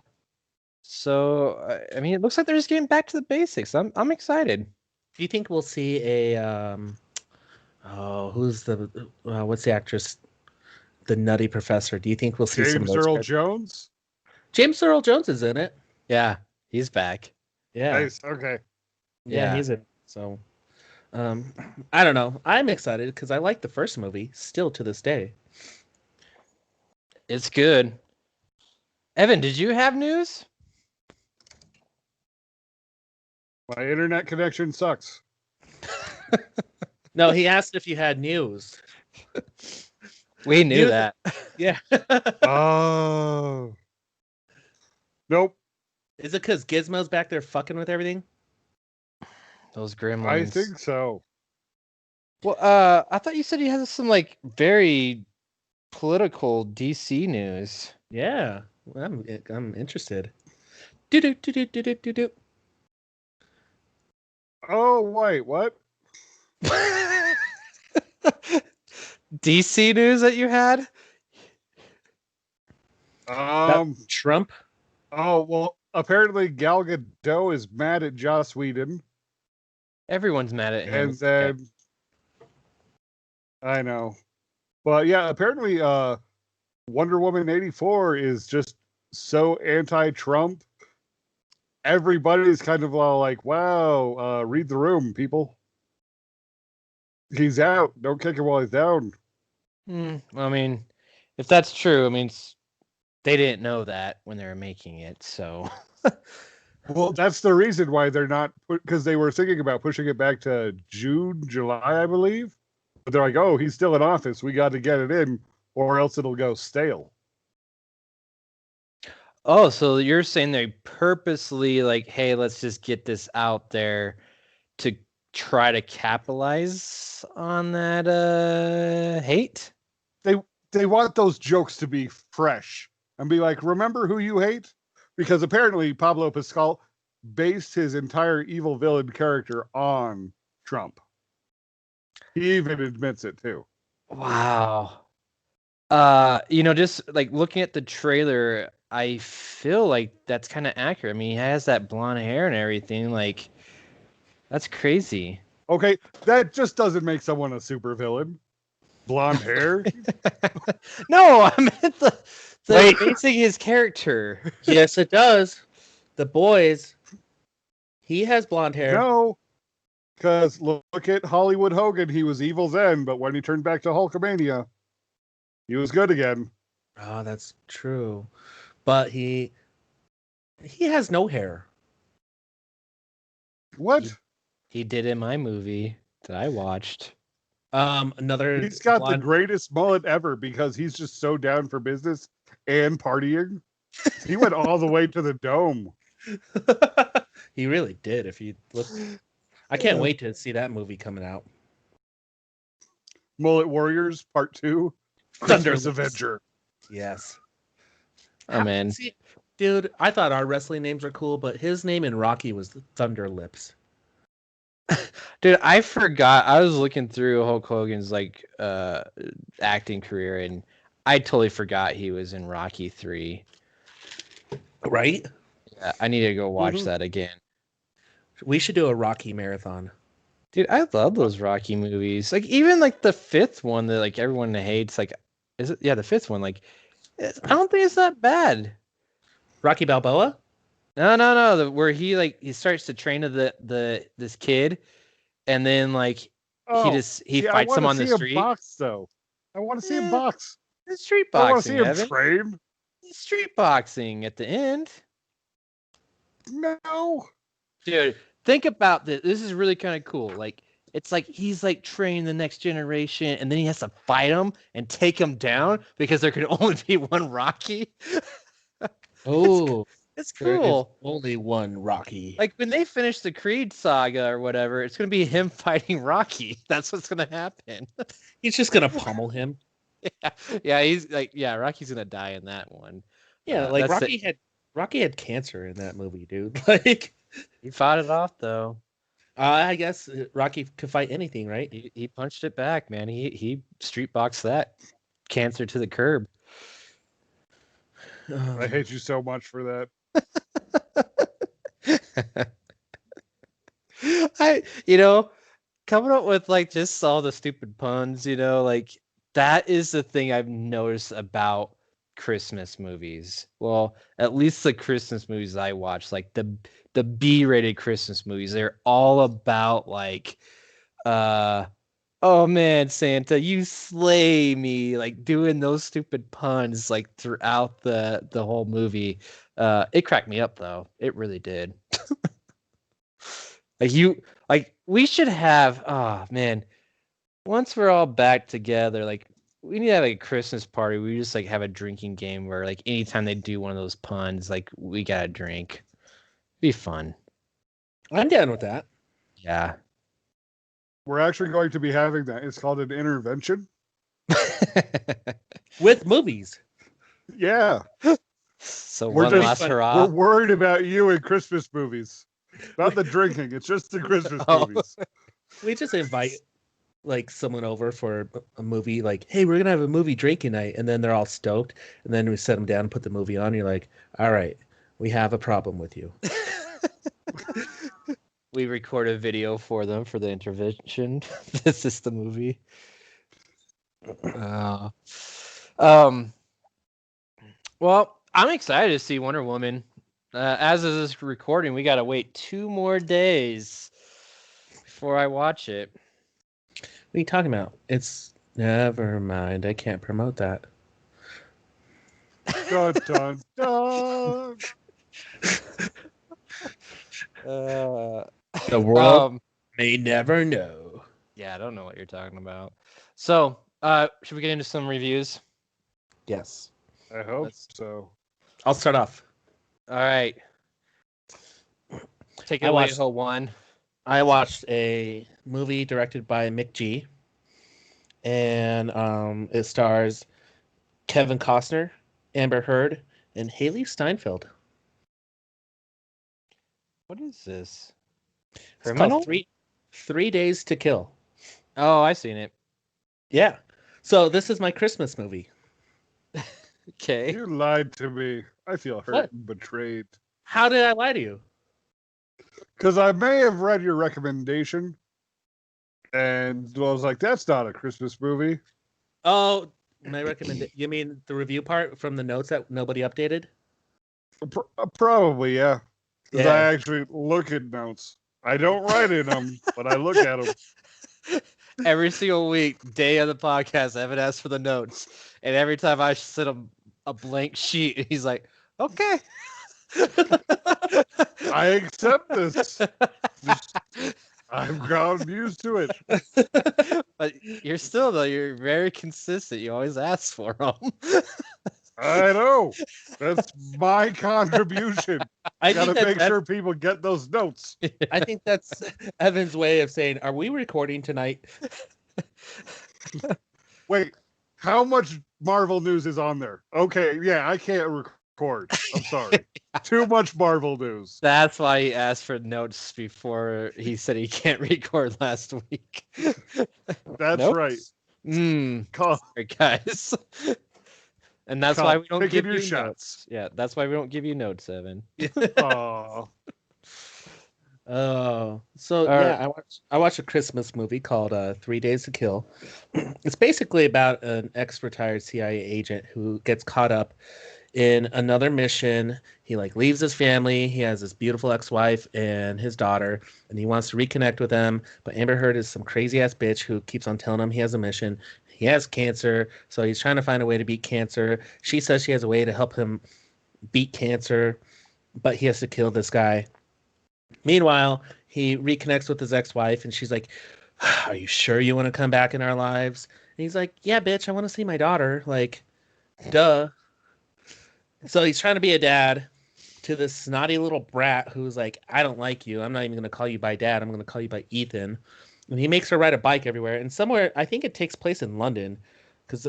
S2: So I mean, it looks like they're just getting back to the basics. I'm excited.
S3: Do you think we'll see a who's the what's the actress? The Nutty Professor. Do you think we'll see some of
S4: James
S3: those
S4: Earl
S3: characters?
S4: Jones.
S3: James Earl Jones is in it.
S2: Yeah, he's back.
S3: Yeah.
S4: Nice. Okay.
S3: Yeah, he's in. So, I don't know. I'm excited because I like the first movie still to this day.
S2: It's good. Evan, did you have news?
S4: My internet connection sucks.
S3: No, he asked if you had news.
S2: We knew
S3: News-
S2: that.
S3: Yeah.
S4: Oh. Nope.
S3: Is it because Gizmo's back there fucking with everything?
S2: Those gremlins.
S4: I think so.
S2: Well, I thought you said he has some very political DC news.
S3: Yeah. Well, I'm interested. Do do do do do do do do.
S4: Oh, wait, what?
S2: DC news that you had?
S3: Trump.
S4: Oh, well, apparently Gal Gadot is mad at Joss Whedon.
S2: Everyone's mad at him.
S4: And then I know. But yeah, apparently Wonder Woman 84 is just so anti-Trump. Everybody's kind of all like, wow, read the room, people. He's out. Don't kick him while he's down.
S2: I mean, if that's true, I mean, they didn't know that when they were making it, so.
S4: Well, that's the reason why they're not, because they were thinking about pushing it back to June, July, I believe. But they're like, oh, he's still in office. We got to get it in, or else it'll go stale.
S2: Oh, so you're saying they purposely hey, let's just get this out there to try to capitalize on that hate?
S4: They want those jokes to be fresh and be like, remember who you hate? Because apparently Pablo Pascal based his entire evil villain character on Trump. He even admits it too.
S2: Wow. Just looking at the trailer, I feel like that's kind of accurate. I mean, he has that blonde hair and everything. That's crazy.
S4: Okay, that just doesn't make someone a supervillain. Blonde hair?
S2: No, I meant the
S3: Wait.
S2: basing his character.
S3: Yes, it does. The boys. He has blonde hair.
S4: No, because look at Hollywood Hogan. He was evil then, but when he turned back to Hulkamania, he was good again.
S3: Oh, that's true. But he has no hair.
S4: What?
S2: He did in my movie that I watched.
S3: Another.
S4: He's got
S3: blonde...
S4: the greatest mullet ever because he's just so down for business and partying. He went all the way to the dome.
S3: He really did. If you look, I can't wait to see that movie coming out.
S4: Mullet Warriors Part 2.
S3: Thunder
S4: Christmas Avenger.
S3: Yes.
S2: Oh man,
S3: See, dude, I thought our wrestling names were cool, but his name in Rocky was Thunder Lips.
S2: dude, I forgot. I was looking through Hulk Hogan's acting career, and I totally forgot he was in Rocky 3.
S3: Right?
S2: Yeah, I need to go watch that again.
S3: We should do a Rocky marathon.
S2: Dude, I love those Rocky movies. Even the fifth one that everyone hates. Is it? Yeah, the fifth one. I don't think it's that bad.
S3: Rocky Balboa?
S2: No. Where he starts to train this kid, and then he fights him on the street.
S4: Box, though. I want to see him box.
S2: It's street
S4: I want to
S2: boxing.
S4: see him
S2: Evan.
S4: train.
S2: It's street boxing at the end.
S4: No.
S2: Dude, think about this. This is really kind of cool. It's he's training the next generation, and then he has to fight them and take them down because there could only be one Rocky.
S3: Oh,
S2: It's
S3: There is
S2: cool.
S3: only one Rocky.
S2: Like when they finish the Creed saga or whatever, it's gonna be him fighting Rocky. That's what's gonna happen.
S3: He's just gonna pummel him.
S2: Yeah, he's like, yeah, Rocky's gonna die in that one.
S3: Yeah, like
S2: that's
S3: Rocky had cancer in that movie, dude. Like,
S2: He fought it off though.
S3: I guess Rocky could fight anything, right?
S2: He punched it back, man. He street boxed that cancer to the curb.
S4: I hate you so much for that.
S2: Coming up with like just all the stupid puns, like that is the thing I've noticed about Christmas movies. Well, at least the Christmas movies I watch, like the B-rated Christmas movies, they're all about like oh man, Santa, you slay me, like doing those stupid puns like throughout the whole movie. It cracked me up though. It really did. We should have, oh man, once we're all back together, like we need to have a Christmas party. We just like have a drinking game where like anytime they do one of those puns, like we gotta drink. Be fun.
S3: I'm down with that.
S2: Yeah.
S4: We're actually going to be having that. It's called an intervention.
S3: With movies.
S4: Yeah.
S2: So
S4: We're
S2: one
S4: just-
S2: last
S4: We're
S2: hurrah.
S4: worried about you in Christmas movies. Not the drinking. It's just the Christmas
S2: Oh.
S4: movies.
S3: We just invite like someone over for a movie, like, hey, we're gonna have a movie drinking night, and then they're all stoked, and then we set them down and put the movie on. You're like, all right, we have a problem with you.
S2: We record a video for them for the intervention. This is the movie. Well, I'm excited to see Wonder Woman. As of this recording, we gotta wait 2 more days before I watch it.
S3: What are you talking about? It's never mind. I can't promote that.
S4: Dun, dun, dun.
S3: The world
S2: Um,
S3: may never know.
S2: yeah, I don't know what you're talking about. So, should we get into some reviews?
S3: Yes.
S4: I hope
S2: Let's-
S4: so.
S3: I'll start off.
S2: All right. Take it
S3: I
S2: away,
S3: watched-
S2: Ho One.
S3: I watched a movie directed by Mick G. And it stars Kevin Costner, Amber Heard, and Haley Steinfeld.
S2: What is this?
S3: It's
S2: Criminal?
S3: called Three Days to Kill.
S2: Oh, I seen it.
S3: Yeah. So this is my Christmas movie.
S2: Okay.
S4: You lied to me. I feel hurt
S3: What?
S4: and betrayed.
S3: How did I lie to you?
S4: Because I may have read your recommendation and I was like, that's not a Christmas movie.
S3: Oh, my recommendation. You mean the review part from the notes that nobody updated?
S4: Probably, yeah. Because I
S3: Yeah.
S4: actually look at notes. I don't write in them, but I look at them.
S2: Every single week, day of the podcast, Evan asks for the notes. And every time I send him a blank sheet, he's like, okay.
S4: I accept this. I've gotten used to it.
S2: But you're very consistent. You always ask for them.
S4: I know. That's my contribution.
S3: I
S4: Gotta
S3: think,
S4: make sure people get those notes.
S3: I think that's Evan's way of saying, "Are we recording tonight?"
S4: Wait, how much Marvel news is on there? Okay, yeah, I can't record. I'm sorry. Too much Marvel news.
S2: That's why he asked for notes before he said he can't record last week.
S4: That's
S2: Notes?
S4: right.
S2: Sorry, guys. And that's why we don't
S4: Picking
S2: give
S4: your
S2: you
S4: shots.
S2: notes. Yeah, that's why we don't give you notes, Evan.
S4: Aw.
S3: Oh, so
S2: All
S3: yeah, I watched a Christmas movie called 3 Days to Kill. It's basically about an ex-retired CIA agent who gets caught up in another mission. He like leaves his family. He has his beautiful ex-wife and his daughter, and he wants to reconnect with them. But Amber Heard is some crazy ass bitch who keeps on telling him he has a mission. He has cancer, so he's trying to find a way to beat cancer. She says she has a way to help him beat cancer, but he has to kill this guy. Meanwhile, he reconnects with his ex-wife, and she's like, "Are you sure you want to come back in our lives?" And he's like, "Yeah, bitch, I want to see my daughter." Like, duh. So he's trying to be a dad, to this snotty little brat who's like, I don't like you. I'm not even going to call you by dad. I'm going to call you by Ethan. And he makes her ride a bike everywhere. And somewhere, I think it takes place in London. Because,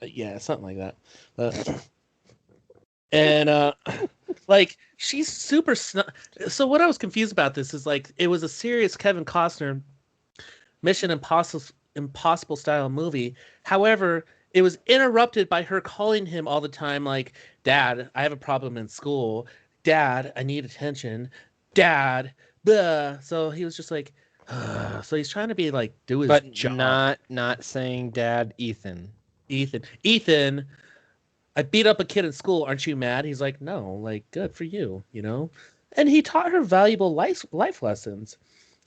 S3: yeah, something like that. And, like, she's super So what I was confused about this is, like, it was a serious Kevin Costner Mission Impossible style movie. However, it was interrupted by her calling him all the time, like, Dad, I have a problem in school. Dad, I need attention. Dad, blah. So he was just like, so he's trying to be like, do his job.
S2: Not saying Dad, Ethan.
S3: Ethan, I beat up a kid in school. Aren't you mad? He's like, no, like, good for you, you know? And he taught her valuable life lessons.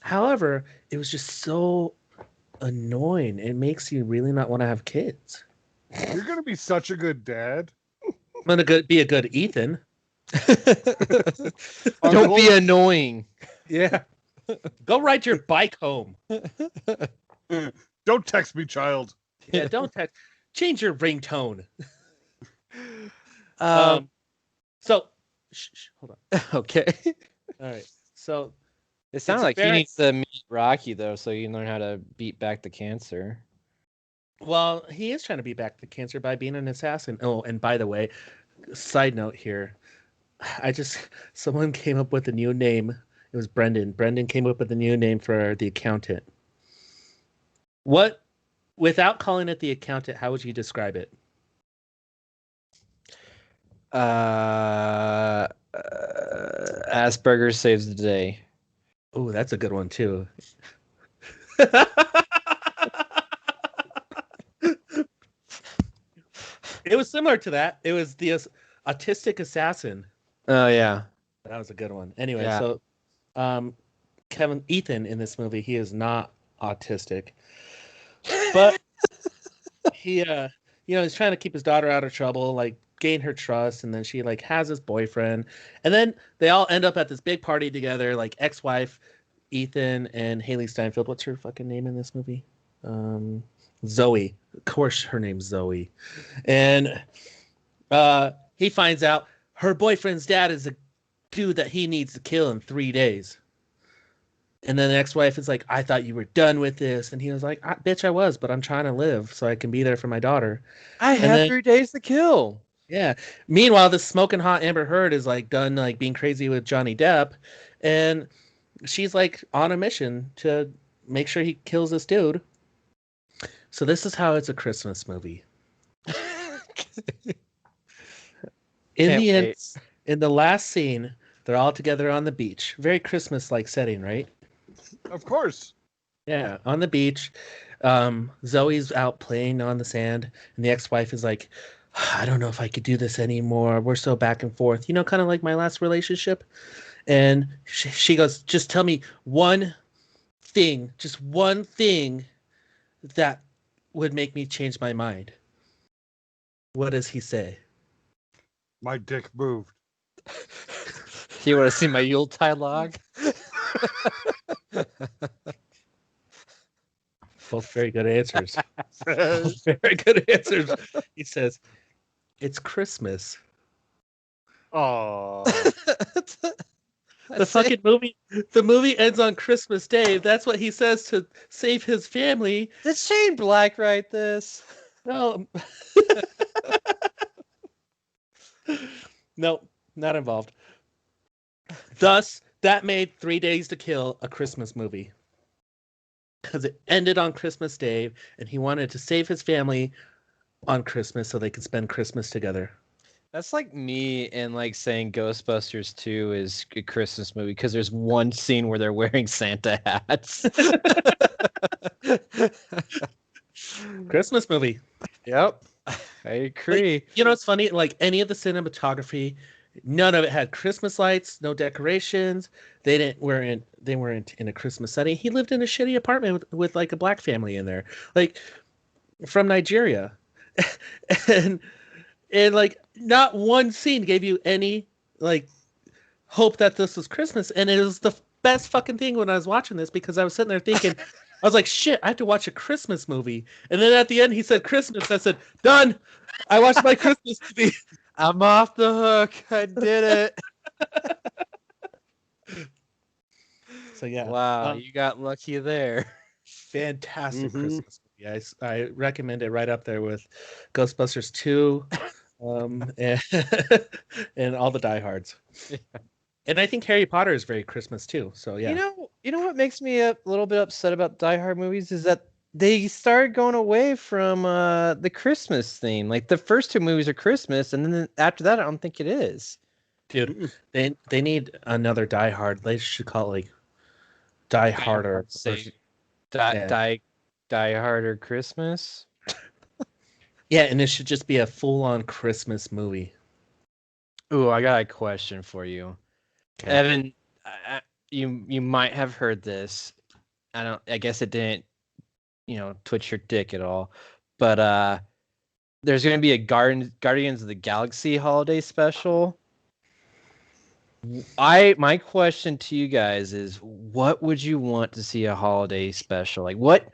S3: However, it was just so annoying. It makes you really not want to have kids.
S4: You're going to be such a good dad.
S3: I'm going to be a good Ethan.
S2: Don't be annoying.
S3: Yeah. Go ride your bike home.
S4: Don't text me, child.
S3: Yeah, don't text. Change your ringtone. So, hold on.
S2: Okay.
S3: All right. So,
S2: It sounds
S3: It's
S2: like he
S3: very-
S2: needs to meet Rocky though, so you can learn how to beat back the cancer.
S3: well, he is trying to beat back the cancer by being an assassin. Oh, and by the way, side note here, someone came up with a new name. It was Brendan. Brendan came up with a new name for the accountant. Without calling it the accountant, how would you describe it?
S2: Asperger saves the day.
S3: Oh, that's a good one too. It was similar to that. It was the autistic assassin.
S2: Oh yeah.
S3: That was a good one. Anyway,
S2: Yeah.
S3: so Ethan in this movie, he is not autistic, but he he's trying to keep his daughter out of trouble, like gain her trust, and then she like has his boyfriend, and then they all end up at this big party together, like ex-wife Ethan and Haley Steinfeld. What's her fucking name in this movie? Zoe. Of course her name's Zoe. And he finds out her boyfriend's dad is a dude that he needs to kill in 3 days. And then the ex-wife is like, I thought you were done with this. And he was like, bitch, I was, but I'm trying to live so I can be there for my daughter.
S2: I
S3: And
S2: have
S3: then-
S2: 3 days to kill.
S3: Yeah. Meanwhile, the smoking hot Amber Heard is like done like being crazy with Johnny Depp. And she's like on a mission to make sure he kills this dude. So this is how it's a Christmas movie. In
S2: Can't
S3: the end,
S2: wait.
S3: in the last scene, they're all together on the beach. Very Christmas-like setting, right?
S4: Of course.
S3: Yeah, on the beach. Zoe's out playing on the sand, and the ex-wife is like, I don't know if I could do this anymore. We're so back and forth. You know, kind of like my last relationship. And she goes, just tell me one thing that would make me change my mind. What does he say?
S4: My dick moved.
S2: You want to see my Yuletide log?
S3: Both very good answers. Both very good answers. He says, it's Christmas.
S4: Oh,
S3: The movie ends on Christmas Day. That's what he says to save his family.
S2: Did Shane Black write this?
S3: No. No, not involved. Thus, that made 3 Days to Kill a Christmas movie. Because it ended on Christmas Day, and he wanted to save his family on Christmas so they could spend Christmas together.
S2: That's like me and like saying Ghostbusters 2 is a Christmas movie because there's one scene where they're wearing Santa hats.
S3: Christmas movie.
S2: Yep. I agree.
S3: You know, it's funny, like any of the cinematography, none of it had Christmas lights, no decorations. They weren't in a Christmas setting. He lived in a shitty apartment with like a black family in there, like from Nigeria. and like not one scene gave you any like hope that this was Christmas. And it was the best fucking thing when I was watching this, because I was sitting there thinking, I was like, shit, I have to watch a Christmas movie. And then at the end, he said Christmas. I said, done. I watched my Christmas movie.
S2: I'm off the hook. I did it.
S3: So yeah,
S2: Wow, you got lucky there.
S3: fantastic
S4: Mhm.
S3: Christmas movie. I recommend it right up there with Ghostbusters 2, and, and all the diehards. And I think Harry Potter is very Christmas too. So yeah.
S2: You know what makes me a little bit upset about Die Hard movies is that they started going away from the Christmas theme. Like the first two movies are Christmas, and then after that, I don't think it is.
S3: Dude, they need another Die Hard. They should call it like Die Harder.
S2: Say
S3: Yeah.
S2: Die Harder Christmas.
S3: Yeah, and it should just be a full-on Christmas movie.
S2: Ooh, I got a question for you,
S3: Okay.
S2: Evan. You might have heard this. I guess it didn't. Twitch your dick at all. But there's going to be a Guardians of the Galaxy holiday special. My question to you guys is, what would you want to see a holiday special? Like what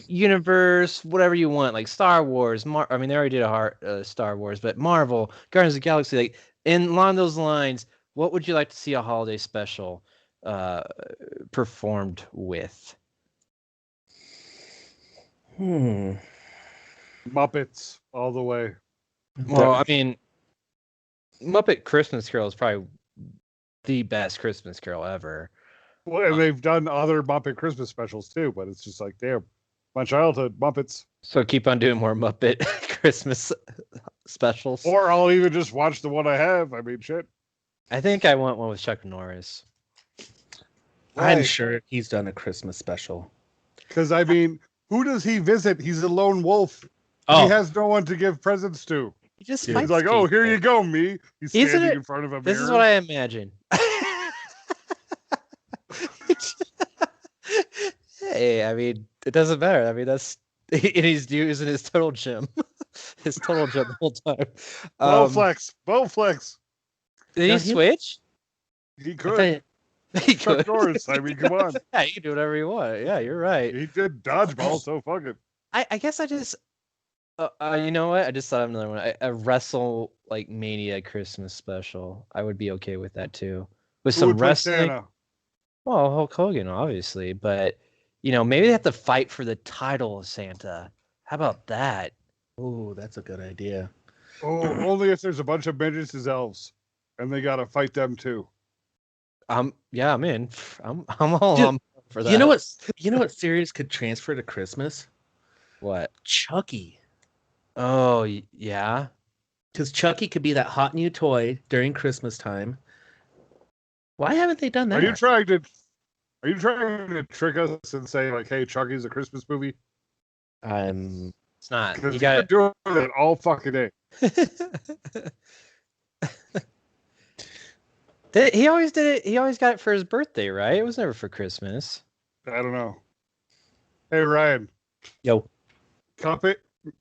S2: universe, whatever you want, like Star Wars, I mean, they already did a Star Wars, but Marvel, Guardians of the Galaxy, like along those lines, what would you like to see a holiday special performed with?
S4: Muppets all the way.
S2: Well, I mean, Muppet Christmas Carol is probably the best Christmas Carol ever.
S4: Well, and they've done other Muppet Christmas specials too, but it's just like, damn, my childhood Muppets.
S2: So keep on doing more Muppet Christmas specials.
S4: Or I'll even just watch the one I have. I mean, shit.
S2: I think I want one with Chuck Norris.
S3: I'm sure he's done a Christmas special.
S4: Because I mean, who does he visit? He's a lone wolf.
S3: Oh,
S4: He has no one to give presents to.
S2: He just
S3: Dude.
S2: fights
S4: He's like, oh, here
S2: people.
S4: you go, me. He's
S2: Isn't
S4: standing
S2: it-
S4: in front of a mirror.
S2: This is what I imagine. Hey, I mean, it doesn't matter. I mean, he's using his total gym, his total gym the whole time.
S4: Bowflex. Bowflex.
S2: Did
S3: No,
S2: he
S3: he-
S2: switch?
S4: He
S3: I
S4: could.
S3: thought-
S2: He
S4: Chuck
S2: could.
S4: Norris. I mean, come on.
S2: Yeah, you can do whatever you want. Yeah, you're right.
S4: He did dodgeball, so fuck it.
S2: I guess I just, you know what? I just thought of another one. A Wrestle like Mania Christmas special. I would be okay with that too. With
S4: Who
S2: some
S4: would play
S2: wrestling.
S4: Santa?
S2: Well, Hulk Hogan, obviously, but maybe they have to fight for the title of Santa. How about that?
S3: Oh, that's a good idea.
S4: Oh, only if there's a bunch of midgets as elves, and they gotta fight them too.
S2: Yeah, I'm in. I'm all
S3: Dude,
S2: on for that.
S3: You know what? You know what series could transfer to Christmas?
S2: What?
S3: Chucky.
S2: Oh, yeah.
S3: Because Chucky could be that hot new toy during Christmas time. Why haven't they done that?
S4: Are you trying to trick us and say like, hey, Chucky's a Christmas movie?
S2: It's not.
S4: Because
S2: You
S4: you're
S2: got
S4: doing it all fucking day.
S2: He always did it. He always got it for his birthday, right? It was never for Christmas.
S4: I don't know. Hey Ryan,
S3: Yo.
S4: cup it.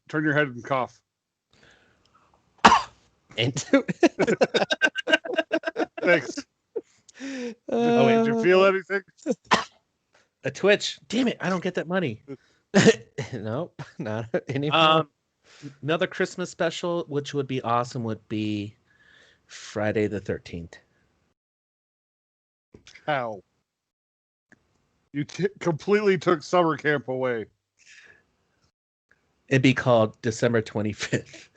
S4: Turn your head and cough.
S2: Into
S4: Thanks.
S3: Oh, wait,
S4: Did you feel anything?
S3: A Twitch. Damn it! I don't get that money.
S2: Nope, not anymore.
S3: Another Christmas special, which would be awesome, would be Friday the 13th.
S4: How? You completely took summer camp away.
S3: It'd be called December 25th.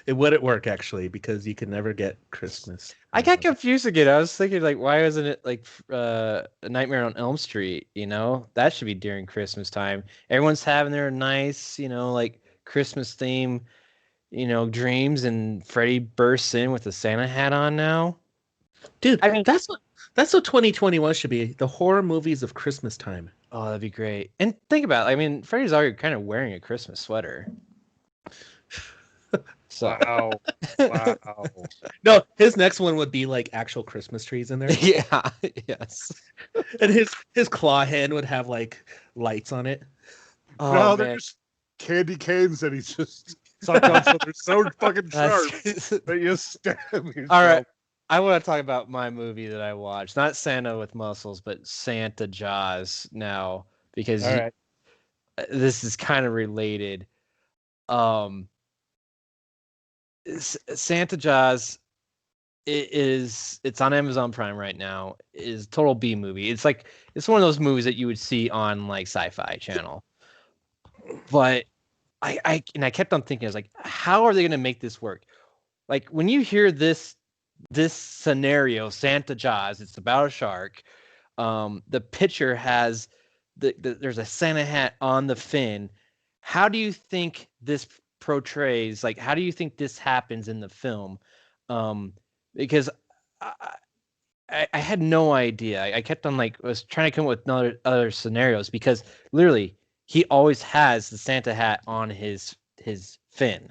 S3: It wouldn't work actually because you can never get Christmas.
S2: I got confused again. I was thinking, like, why wasn't it like A Nightmare on Elm Street? That should be during Christmas time. Everyone's having their nice, like Christmas theme, dreams, and Freddy bursts in with a Santa hat on now.
S3: Dude,
S2: I mean-
S3: that's what 2021 should be. The horror movies of Christmas time.
S2: Oh, that'd be great. And think about it. I mean, Freddy's already kind of wearing a Christmas sweater. So
S4: Wow. Wow.
S3: No, his next one would be like actual Christmas trees in there.
S2: yeah, yes.
S3: And his claw hand would have like lights on it.
S2: Oh,
S4: No,
S2: man.
S4: they're just candy canes that he's just sucked on, so they're so fucking sharp
S2: That's-
S4: that you stab yourself.
S2: All right. I want to talk about my movie that I watched. Not Santa with Muscles, but Santa Jaws now, because
S3: All right.
S2: this is kind of related. Um, Santa Jaws it's on Amazon Prime right now. Is total B movie. It's like it's one of those movies that you would see on like Sci-Fi Channel. But I kept on thinking, I was like, how are they going to make this work? Like when you hear this scenario, Santa Jaws, it's about a shark. The picture has there's a Santa hat on the fin. How do you think this portrays? Like, how do you think this happens in the film? Because I had no idea. I kept on like was trying to come up with other scenarios because literally he always has the Santa hat on his fin.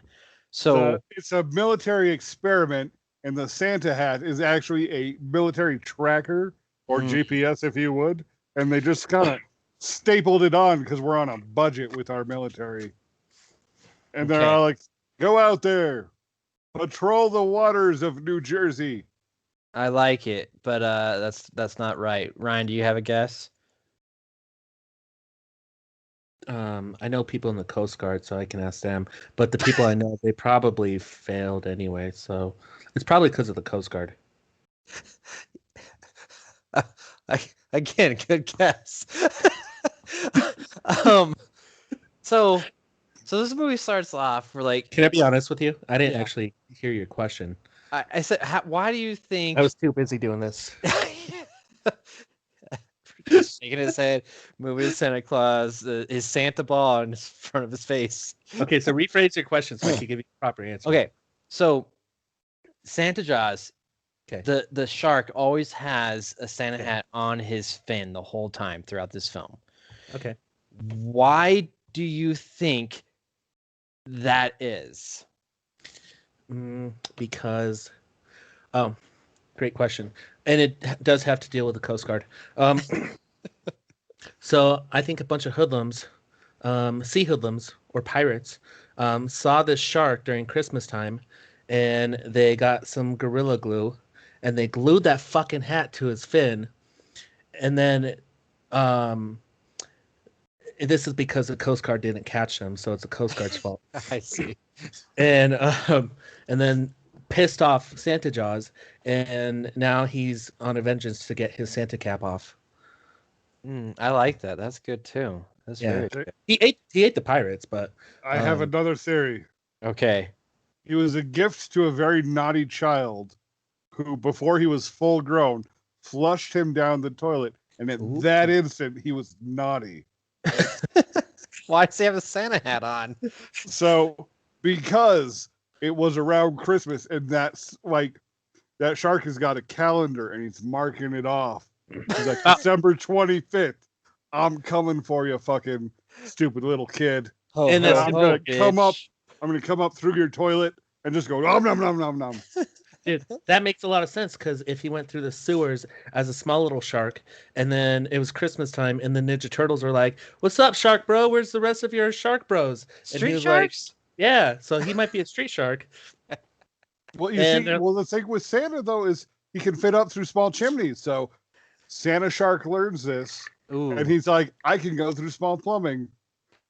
S2: So
S4: it's a military experiment, and the Santa hat is actually a military tracker or GPS, if you would. And they just kind of stapled it on because we're on a budget with our military. And they're all like, go out there, patrol the waters of New Jersey.
S2: I like it, but that's not right. Ryan, do you have a guess?
S3: I know people in the Coast Guard, so I can ask them. But the people I know, they probably failed anyway, so it's probably because of the Coast Guard.
S2: Again, good guess. So this movie starts off. We're like,
S3: can I be honest with you? I didn't actually hear your question.
S2: I said, why do you think?
S3: I was too busy doing this.
S2: Shaking his head, moving to Santa Claus, his Santa ball in front of his face.
S3: Okay, so rephrase your question so I can give you the proper answer.
S2: Okay, so Santa Jaws, the shark always has a Santa hat on his fin the whole time throughout this film.
S3: Okay.
S2: Why do you think that is?
S3: Because, great question. And it does have to deal with the Coast Guard. So I think a bunch of hoodlums, sea hoodlums or pirates, saw this shark during Christmas time, and they got some Gorilla Glue, and they glued that fucking hat to his fin, and then, this is because the Coast Guard didn't catch them, so it's the Coast Guard's fault.
S2: I see.
S3: And then pissed off Santa Jaws, and now he's on a vengeance to get his Santa cap off.
S2: I like that. That's good too. That's very good.
S3: He ate the pirates, but
S4: I have another theory.
S2: Okay.
S4: He was a gift to a very naughty child who, before he was full grown, flushed him down the toilet, and at that instant he was naughty.
S2: Why does he have a Santa hat on?
S4: So because it was around Christmas, and that's like that shark has got a calendar and he's marking it off. He's like, December 25th. I'm coming for you, fucking stupid little kid.
S3: And
S4: I'm gonna come up. I'm gonna come up through your toilet and just go nom nom nom nom nom.
S3: Dude, that makes a lot of sense, because if he went through the sewers as a small little shark, and then it was Christmas time, and the Ninja Turtles were like, "What's up, Shark Bro? Where's the rest of your Shark Bros?" And
S2: Street
S3: he was
S2: sharks?
S3: like, "Yeah." So he might be a street shark.
S4: Well, the thing with Santa though is he can fit up through small chimneys. So Santa Shark learns this, and he's like, "I can go through small plumbing."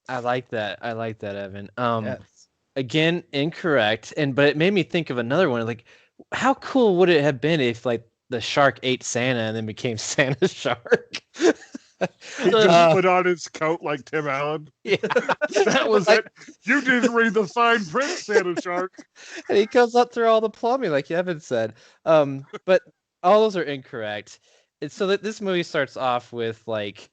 S2: I like that, Evan.
S3: Yes.
S2: Again, incorrect. But it made me think of another one. Like, how cool would it have been if like the shark ate Santa and then became Santa Shark?
S4: He just put on his coat like Tim Allen.
S2: Yeah,
S4: that was it. You didn't read the fine print, Santa Shark.
S2: And he comes up through all the plumbing, like Evan said. But all those are incorrect. It's so that this movie starts off with like,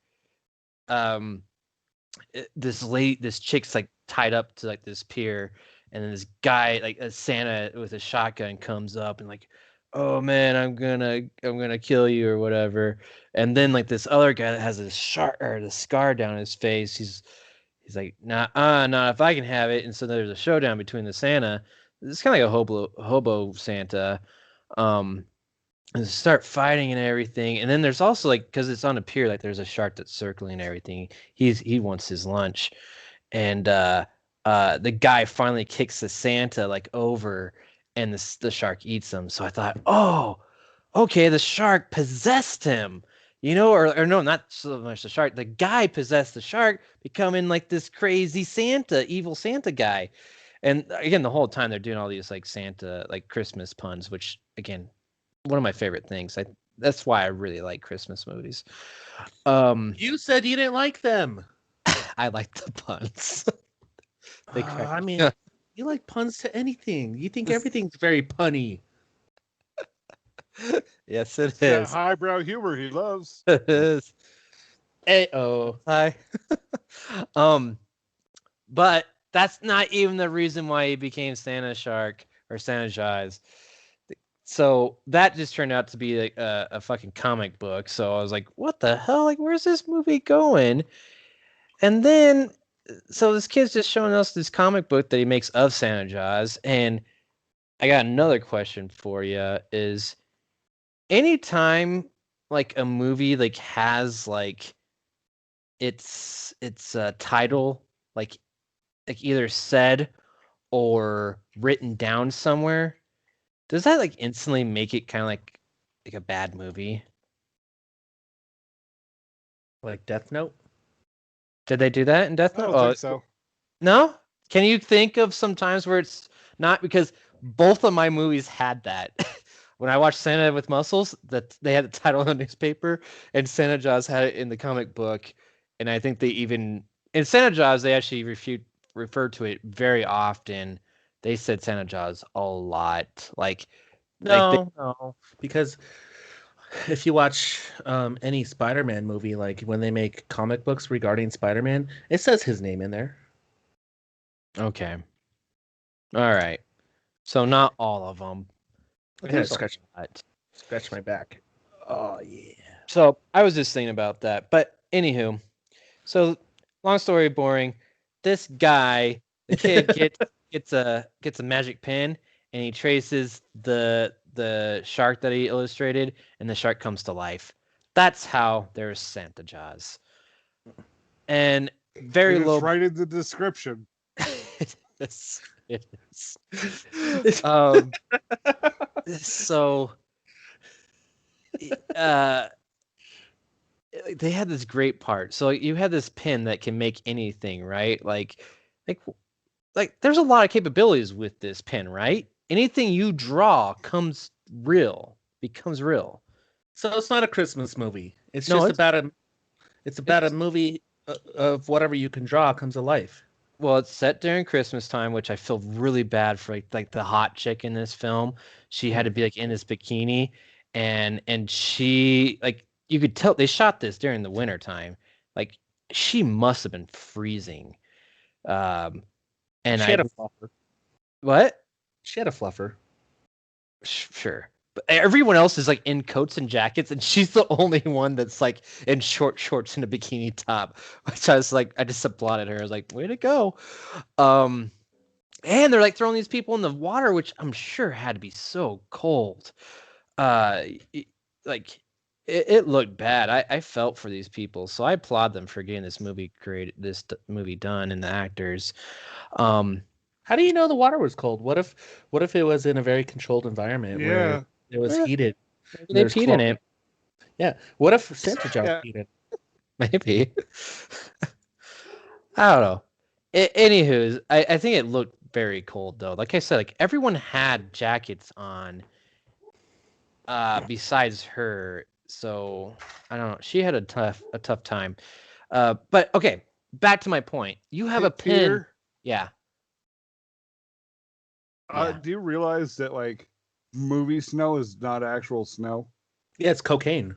S2: this chick's like tied up to like this pier, and then this guy, like a Santa with a shotgun, comes up and like, "Oh man, I'm gonna kill you," or whatever. And then like this other guy that has a the scar down his face, he's like, nah, if I can have it. And so there's a showdown between the Santa. It's kind of like a hobo Santa. And start fighting and everything. And then there's also like, because it's on a pier, like there's a shark that's circling and everything. He wants his lunch, and the guy finally kicks the Santa like over, and the shark eats him. So I thought, oh, okay, the shark possessed him, or no, not so much the shark. The guy possessed the shark, becoming like this crazy Santa, evil Santa guy. And again, the whole time they're doing all these like Santa, like Christmas puns, which again, one of my favorite things. That's why I really like Christmas movies.
S3: You said you didn't like them.
S2: I like the puns. They crack
S3: I
S2: me
S3: mean,
S2: up.
S3: you like puns to anything. You think everything's very punny.
S2: Yes, it
S4: That
S2: is.
S4: highbrow humor he loves.
S2: It is.
S3: Oh,
S2: Hi. But that's not even the reason why he became Santa Shark or Santa Jaws. So that just turned out to be like a fucking comic book. So I was like, what the hell? Like, where's this movie going? And then, so this kid's just showing us this comic book that he makes of Santa Jaws. And I got another question for you is anytime like a movie like has like its title like either said or written down somewhere, does that like instantly make it kind of like a bad movie?
S3: like Death Note?
S2: Did they do that in Death
S4: I
S2: Note?
S4: don't think so.
S2: No? Can you think of some times where it's not? Because both of my movies had that. When I watched Santa with Muscles, that they had the title in the newspaper, and Santa Jaws had it in the comic book. And I think they even in Santa Jaws they actually referred to it very often. They said Santa Jaws a lot. Like
S3: No, because if you watch any Spider-Man movie, like when they make comic books regarding Spider-Man, it says his name in there.
S2: okay. All right. So not all of them.
S3: I gotta scratch my back.
S2: Oh yeah. So I was just thinking about that, but anywho, so long story boring. This guy, the kid gets a magic pen, and he traces the shark that he illustrated, and the shark comes to life. That's how there's Santa Jaws. And very
S4: It is
S2: low.
S4: right in the description.
S2: It is. So they had this great part. So you had this pen that can make anything, right? Like there's a lot of capabilities with this pen, right? Anything you draw becomes real.
S3: So it's not a Christmas movie. It's
S2: No,
S3: just about a movie of whatever you can draw comes to life.
S2: Well, it's set during Christmas time, which I feel really bad for like the hot chick in this film. She had to be like in this bikini, and she like you could tell they shot this during the winter time. Like she must have been freezing. And
S3: She had a fluffer.
S2: what?
S3: She had a fluffer.
S2: Sure. But everyone else is like in coats and jackets, and she's the only one that's like in short shorts and a bikini top. Which I was like, I just applauded her. I was like, way to go. And they're like throwing these people in the water, which I'm sure had to be so cold. Like it looked bad. I felt for these people, so I applaud them for getting this movie done, and the actors.
S3: How do you know the water was cold? What if it was in a very controlled environment where it was heated?
S2: Maybe they peed in it.
S3: Yeah. What if Santa Jaws peed in it?
S2: Maybe. I don't know. Anywho, I think it looked very cold though. Like I said, like everyone had jackets on. Besides her, so I don't know. She had a tough time. But okay, back to my point. You have a pen.
S4: Peter,
S2: Yeah. Yeah.
S4: do you realize that like movie snow is not actual snow?
S3: Yeah, it's cocaine.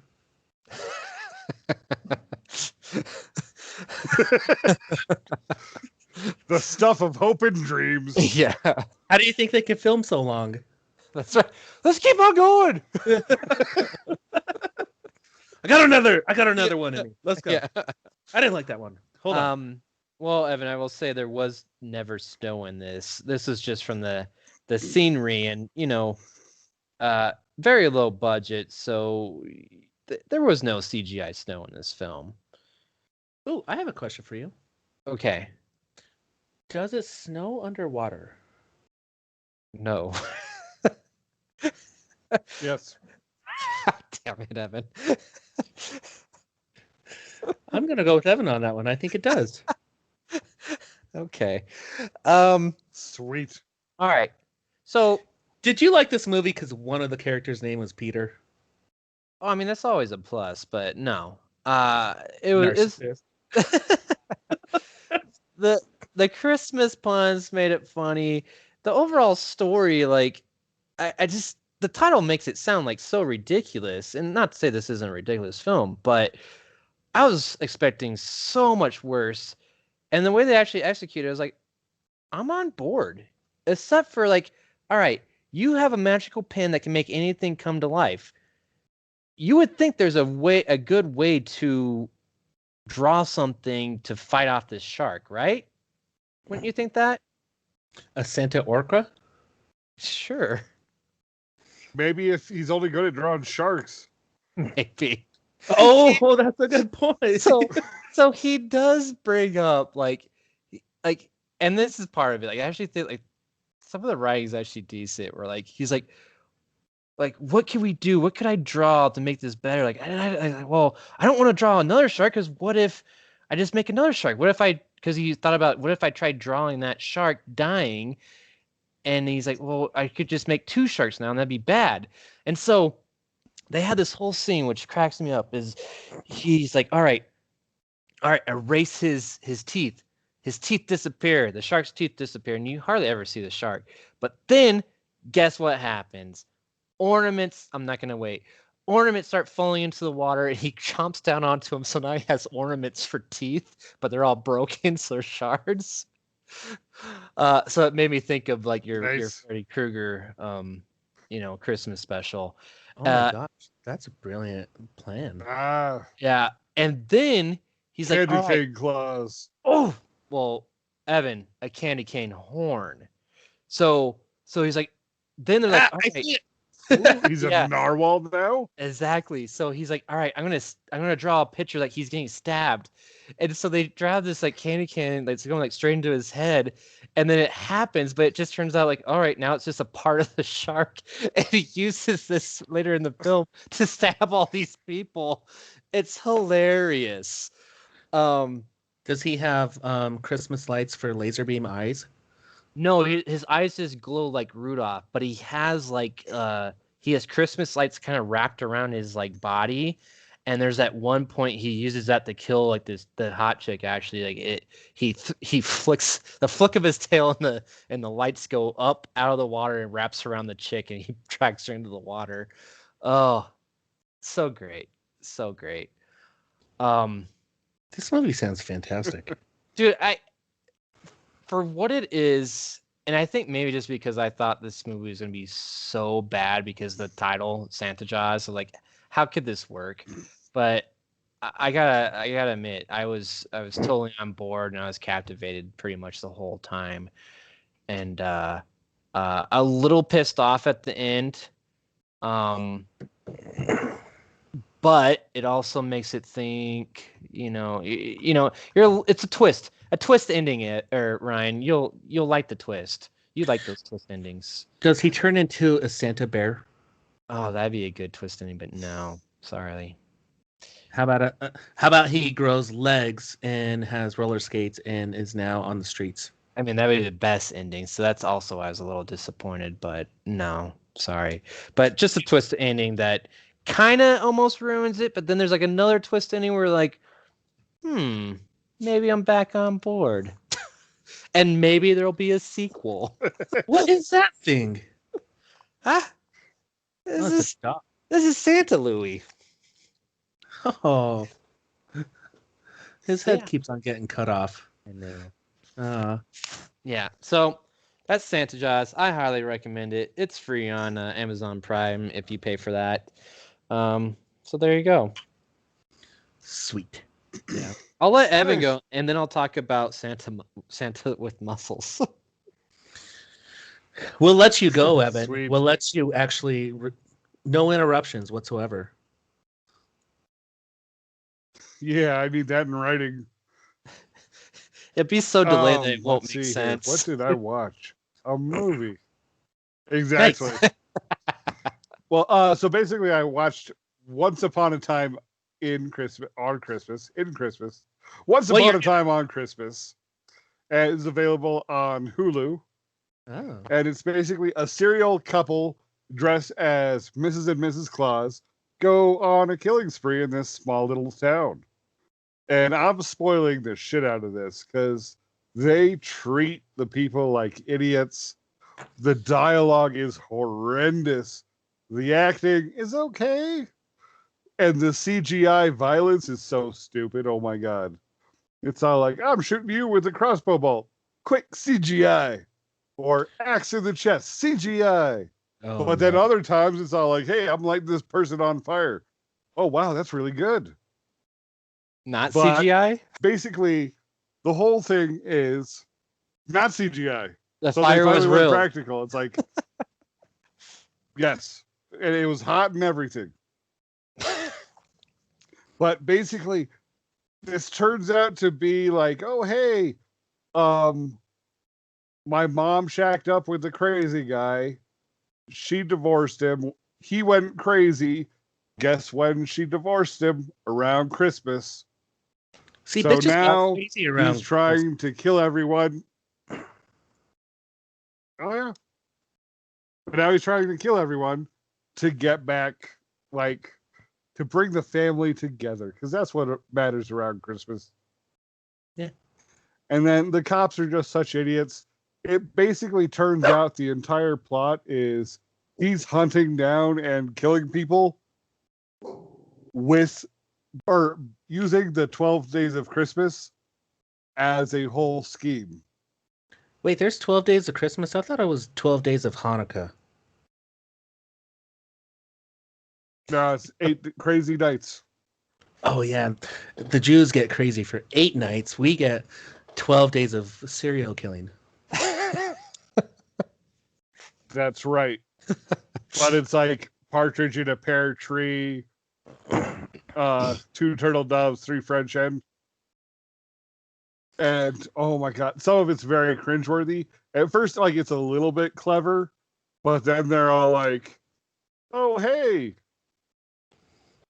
S4: The stuff of hope and dreams.
S2: Yeah.
S3: How do you think they can film so long?
S2: That's right. Let's keep on going.
S3: I got another one in me. Let's go.
S2: Yeah.
S3: I didn't like that one. Hold on.
S2: Well, Evan, I will say there was never snow in this. This is just from the scenery and, very low budget, so there was no CGI snow in this film.
S3: Oh, I have a question for you.
S2: Okay.
S3: Does it snow underwater?
S2: No.
S4: Yes.
S2: Damn it, Evan.
S3: I'm gonna go with Evan on that one. I think it does.
S2: Okay.
S4: Sweet.
S2: All right. So,
S3: Did you like this movie because one of the characters' name was Peter?
S2: I mean, that's always a plus, but no. It was
S3: Narcissist.
S2: the Christmas puns made it funny. The overall story, like, I just the title makes it sound like so ridiculous, and not to say this isn't a ridiculous film, but I was expecting so much worse. And the way they actually executed, I was like, I'm on board. Except for like, all right, you have a magical pen that can make anything come to life. You would think there's a good way to draw something to fight off this shark, right? Wouldn't you think that?
S3: A Santa Orca?
S2: Sure,
S4: Maybe if he's only good at drawing sharks.
S2: maybe.
S3: Oh, that's a good point.
S2: So he does bring up like, and this is part of it. Like, I actually think like some of the writing's actually decent. Where like he's like, what can we do? What could I draw to make this better? Like, well, I don't want to draw another shark because what if I just make another shark? What if because he thought about what if I tried drawing that shark dying, and he's like, well, I could just make two sharks now, and that'd be bad. And so they had this whole scene which cracks me up. Is he's like, all right, erase his teeth. His teeth disappear. The shark's teeth disappear, and you hardly ever see the shark. But then, guess what happens? Ornaments. I'm not gonna wait. Ornaments start falling into the water, and he chomps down onto them. So now he has ornaments for teeth, but they're all broken, so they're shards. So it made me think of like your Freddy Krueger, Christmas special.
S3: Oh my gosh, that's a brilliant plan.
S2: Yeah, and then he's like,
S4: candy cane claws.
S2: Oh, well, Evan, a candy cane horn. So he's like, then they're like, all right.
S4: Ooh, he's
S2: Yeah.
S4: a narwhal now.
S2: Exactly. So he's like, all right, I'm gonna draw a picture like he's getting stabbed, and so they draw this like candy cane that's going like straight into his head, and then it happens, but it just turns out like, all right, now it's just a part of the shark, and he uses this later in the film to stab all these people. It's hilarious.
S3: Does he have Christmas lights for laser beam eyes?
S2: No, his eyes just glow like Rudolph, but he has like he has Christmas lights kind of wrapped around his like body, and there's that one point he uses that to kill like the hot chick. Actually, like he flicks the flick of his tail and the lights go up out of the water and wraps around the chick, and he drags her into the water. Oh, so great, so great.
S3: This movie sounds fantastic.
S2: Dude, for what it is, and I think maybe just because I thought this movie was going to be so bad because the title Santa Jaws, so like, how could this work? But I gotta admit, I was totally on board and I was captivated pretty much the whole time, and a little pissed off at the end, but it also makes it think, it's a twist. A twist ending Ryan, you'll like the twist. You like those twist endings.
S3: Does he turn into a Santa bear?
S2: Oh, that'd be a good twist ending, but no, sorry.
S3: How about he grows legs and has roller skates and is now on the streets?
S2: I mean, that would be the best ending. So that's also why I was a little disappointed, but no, sorry. But just a twist ending that kind of almost ruins it. But then there's like another twist ending where like, maybe I'm back on board. And maybe there'll be a sequel.
S3: What is that thing?
S2: Huh? This is Santa Louis.
S3: Oh. His head
S2: Yeah.
S3: keeps on getting cut off.
S2: I know.
S3: Uh,
S2: Yeah. So that's Santa Jaws. I highly recommend it. It's free on Amazon Prime if you pay for that. So there you go.
S3: sweet.
S2: Yeah. I'll let Evan
S4: Nice.
S2: go, and then I'll talk about Santa with muscles.
S3: We'll let you go, Evan.
S4: Sweet.
S3: We'll let you actually no interruptions whatsoever.
S4: Yeah, I need that in writing.
S2: It'd be so delayed that it won't
S4: Let's
S2: make
S4: see here.
S2: sense.
S4: What did I watch? A movie. Exactly. Well, so basically, I watched Once Upon a Time in Christmas on Christmas in Christmas. Once
S3: Well,
S4: upon a time on Christmas, and it's available on Hulu.
S3: Oh.
S4: And it's basically a serial couple dressed as Mrs. and Mrs. Claus go on a killing spree in this small little town. And I'm spoiling the shit out of this because they treat the people like idiots. The dialogue is horrendous. The acting is okay. And the CGI violence is so stupid. Oh my God. It's all like, I'm shooting you with a crossbow bolt. Quick CGI. Or axe in the chest, CGI.
S3: Oh,
S4: But then
S3: no.
S4: other times it's all like, hey, I'm lighting this person on fire. Oh, wow, that's really good.
S2: Not
S4: But-
S2: CGI.
S4: Basically, the whole thing is not CGI.
S2: The
S4: So
S2: fire
S4: they
S2: was
S4: finally went
S2: real.
S4: practical. It's like, yes. And it was hot and everything. But basically, this turns out to be like, oh, hey, my mom shacked up with the crazy guy. She divorced him. He went crazy. Guess when she divorced him? Around Christmas.
S3: See,
S4: So
S3: bitches
S4: now
S3: go crazy around.
S4: He's trying to kill everyone. Oh, yeah. But now he's trying to kill everyone to get back, like, to bring the family together. Because that's what matters around Christmas.
S3: Yeah.
S4: And then the cops are just such idiots. It basically turns out the entire plot is he's hunting down and killing people with or using the 12 days of Christmas as a whole scheme.
S3: Wait, there's 12 days of Christmas? I thought it was 12 days of Hanukkah.
S4: No, it's 8 crazy nights.
S3: Oh, yeah. The Jews get crazy for 8 nights. We get 12 days of serial killing.
S4: That's right. But it's like partridge in a pear tree, 2 turtle doves, 3 French hen. And oh my God, some of it's very cringeworthy. At first, like it's a little bit clever, but then they're all like, oh, hey.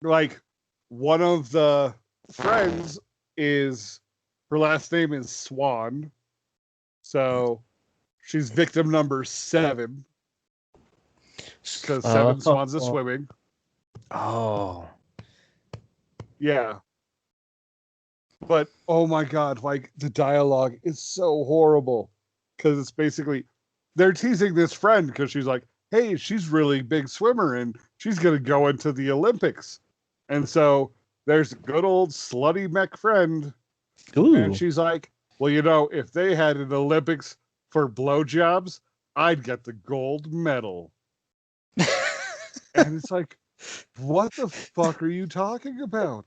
S4: Like one of the friends is, her last name is Swan. So she's victim number 7. Because 7 swans are swimming.
S3: Oh.
S4: Yeah. But oh my God, like the dialogue is so horrible. Because it's basically they're teasing this friend because she's like, hey, she's really big swimmer and she's gonna go into the Olympics. And so there's a good old slutty mech friend.
S3: Ooh.
S4: And she's like, well, you know, if they had an Olympics for blowjobs, I'd get the gold medal. And it's like, what the fuck are you talking about?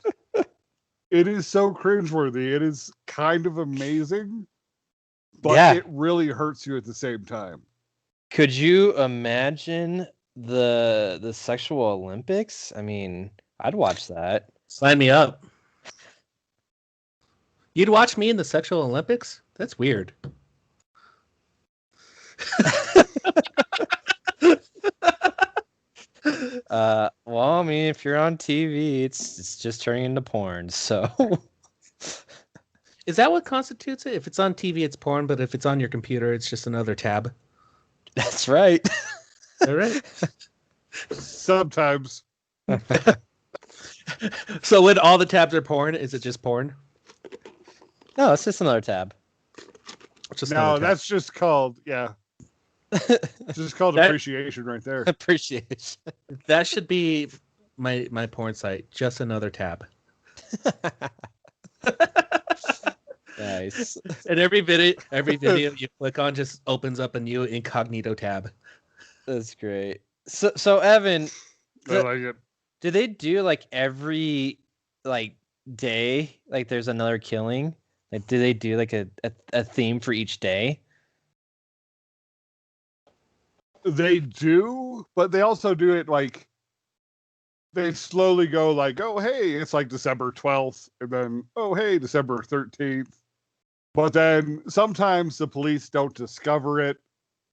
S4: It is so cringeworthy. It is kind of amazing, but
S2: Yeah.
S4: it really hurts you at the same time.
S2: Could you imagine the sexual Olympics? I mean, I'd watch that.
S3: Sign me up. You'd watch me in the sexual Olympics? That's weird.
S2: Well, I mean, if you're on TV, it's just turning into porn. So
S3: Is that what constitutes it? If it's on TV, it's porn, but if it's on your computer, it's just another tab.
S2: that's right.
S3: All right.
S4: Sometimes.
S3: So when all the tabs are porn, is it just porn?
S2: No, it's just another tab.
S3: It's just
S4: No,
S3: another tab.
S4: that's just called, yeah. It's just called
S3: That-
S4: appreciation right there.
S2: Appreciation.
S3: That should be my porn site. Just another tab.
S2: Nice.
S3: And every video you click on just opens up a new incognito tab.
S2: That's great. So Evan,
S4: I like it.
S2: do they do like every like day? Like there's another killing? Like do they do like a theme for each day?
S4: They do, but they also do it like they slowly go like, oh hey, it's like December 12th, and then oh hey, December 13th. But then sometimes the police don't discover it.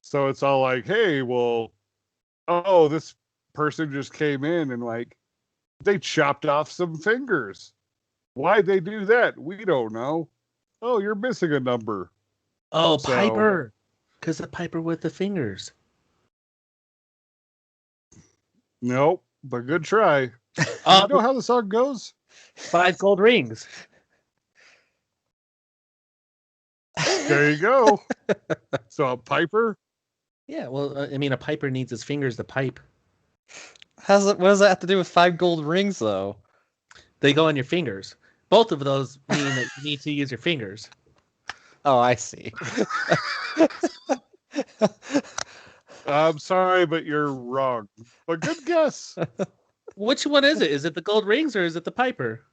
S4: So it's all like, hey, well, oh, this person just came in and like They chopped off some fingers. Why'd they do that? We don't know. Oh, you're missing a number.
S3: Oh,
S4: So-
S3: Piper. Because the Piper with the fingers.
S4: Nope, but good try.
S3: Oh,
S4: You know how the song goes?
S3: 5 gold rings.
S4: There you go. So a piper?
S3: Yeah, well, I mean, a piper needs his fingers to pipe.
S2: What does that have to do with 5 gold rings, though?
S3: They go on your fingers. Both of those mean that you need to use your fingers.
S2: Oh, I see.
S4: I'm sorry, but you're wrong. But good guess.
S3: Which one is it? Is it the gold rings or is it the piper?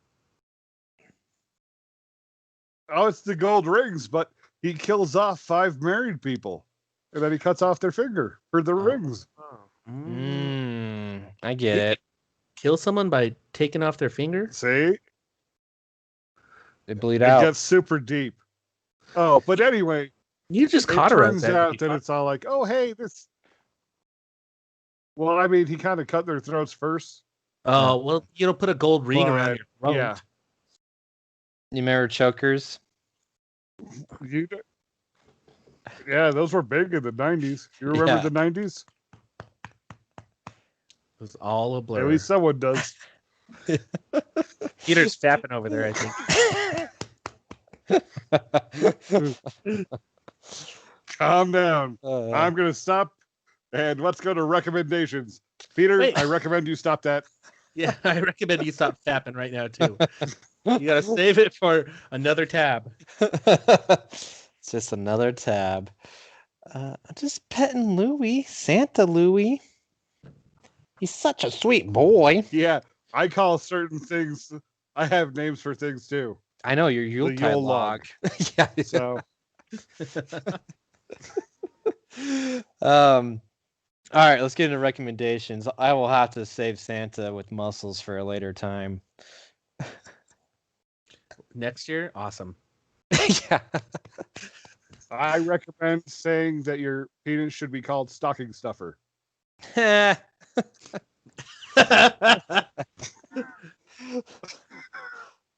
S4: Oh, it's the gold rings, but he kills off 5 married people. And then he cuts off their finger for the rings.
S2: I get it.
S3: Kill someone by taking off their finger?
S4: See?
S2: They bleed
S4: It
S2: out.
S4: gets super deep. Oh, but anyway,
S3: You just
S4: it
S3: cauterized
S4: turns
S3: that.
S4: out that it's all like, oh, hey, this. Well, I mean, he kind of cut their throats first.
S3: Oh, well, you don't put a gold ring around
S4: But,
S3: your throat.
S4: yeah.
S2: You remember chokers?
S4: You, yeah, those were big in the 90s. You remember
S2: Yeah.
S4: the 90s?
S3: It was all a blur.
S4: At least someone does.
S3: Peter's fapping over there, I think.
S4: Calm down.
S2: Uh,
S4: I'm going to stop. And let's go to recommendations. Peter,
S3: Wait.
S4: I recommend you stop that.
S3: Yeah, I recommend you stop fapping right now, too. You gotta save it for another tab.
S2: it's just another tab. I'm just petting Louie, Santa Louie. He's such a sweet boy.
S4: Yeah, I call certain things. I have names for things too.
S2: I know your Yuletide
S4: Yule
S2: log.
S4: log.
S2: yeah.
S4: So
S2: All right, let's get into recommendations. I will have to save Santa with muscles for a later time.
S3: Next year, awesome.
S2: yeah.
S4: I recommend saying that your penis should be called stocking stuffer.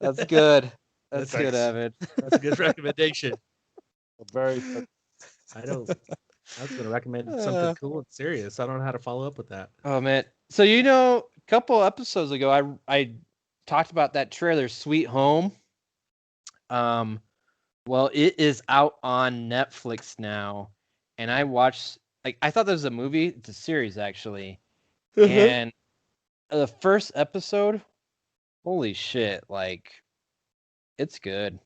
S2: That's good. That's
S3: That's
S2: good,
S4: nice.
S2: Evan.
S3: That's a good recommendation.
S4: Very.
S3: I was gonna recommend something cool and serious. I don't know how to follow up with that.
S2: Oh man. So a couple episodes ago I talked about that trailer Sweet Home. Well, it is out on Netflix now, and I watched I thought this was a movie, it's a series actually. And the first episode, holy shit, it's good.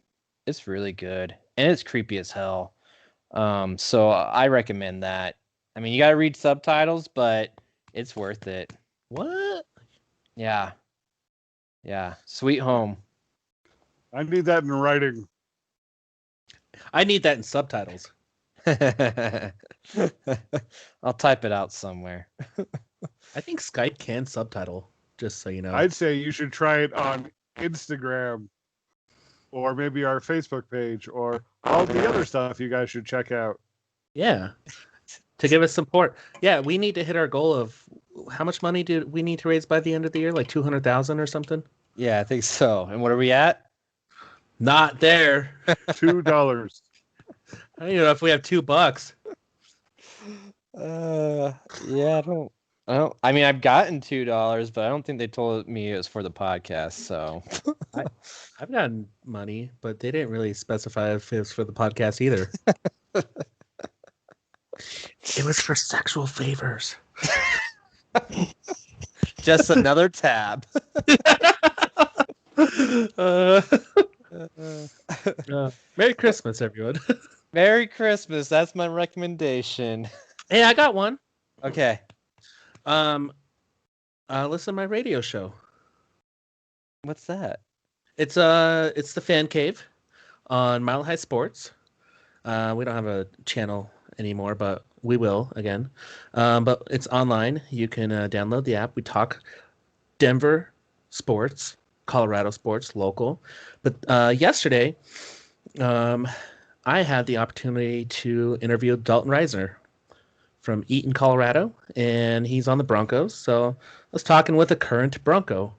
S2: It's really good. And it's creepy as hell. So I recommend that. I mean, you got to read subtitles, but it's worth it.
S3: What?
S2: Yeah. Yeah. Sweet Home.
S4: I need that in writing.
S3: I need that in subtitles.
S2: I'll type it out somewhere.
S3: I think Skype can subtitle, just so you know.
S4: I'd say you should try it on Instagram or maybe our Facebook page or all the other stuff you guys should check out.
S3: Yeah. To give us support. Yeah, we need to hit our goal of how much money do we need to raise by the end of the year? Like 200,000 or something?
S2: Yeah, I think so. And what are we at?
S3: Not there.
S4: $2.
S3: I don't even know if we have $2.
S2: Yeah, I mean, I've gotten $2, but I don't think they told me it was for the podcast. So
S3: I've gotten money, but they didn't really specify if it was for the podcast either. It was for sexual favors.
S2: just another tab.
S3: Merry Christmas, everyone.
S2: Merry Christmas. That's my recommendation.
S3: Hey, I got one.
S2: Okay.
S3: Listen to my radio show.
S2: What's that?
S3: It's the Fan Cave on Mile High Sports. We don't have a channel anymore, but we will again. But it's online. You can download the app. We talk Denver sports, Colorado sports, local. But yesterday, I had the opportunity to interview Dalton Reisner from Eaton, Colorado, and he's on the Broncos. So I was talking with a current Bronco.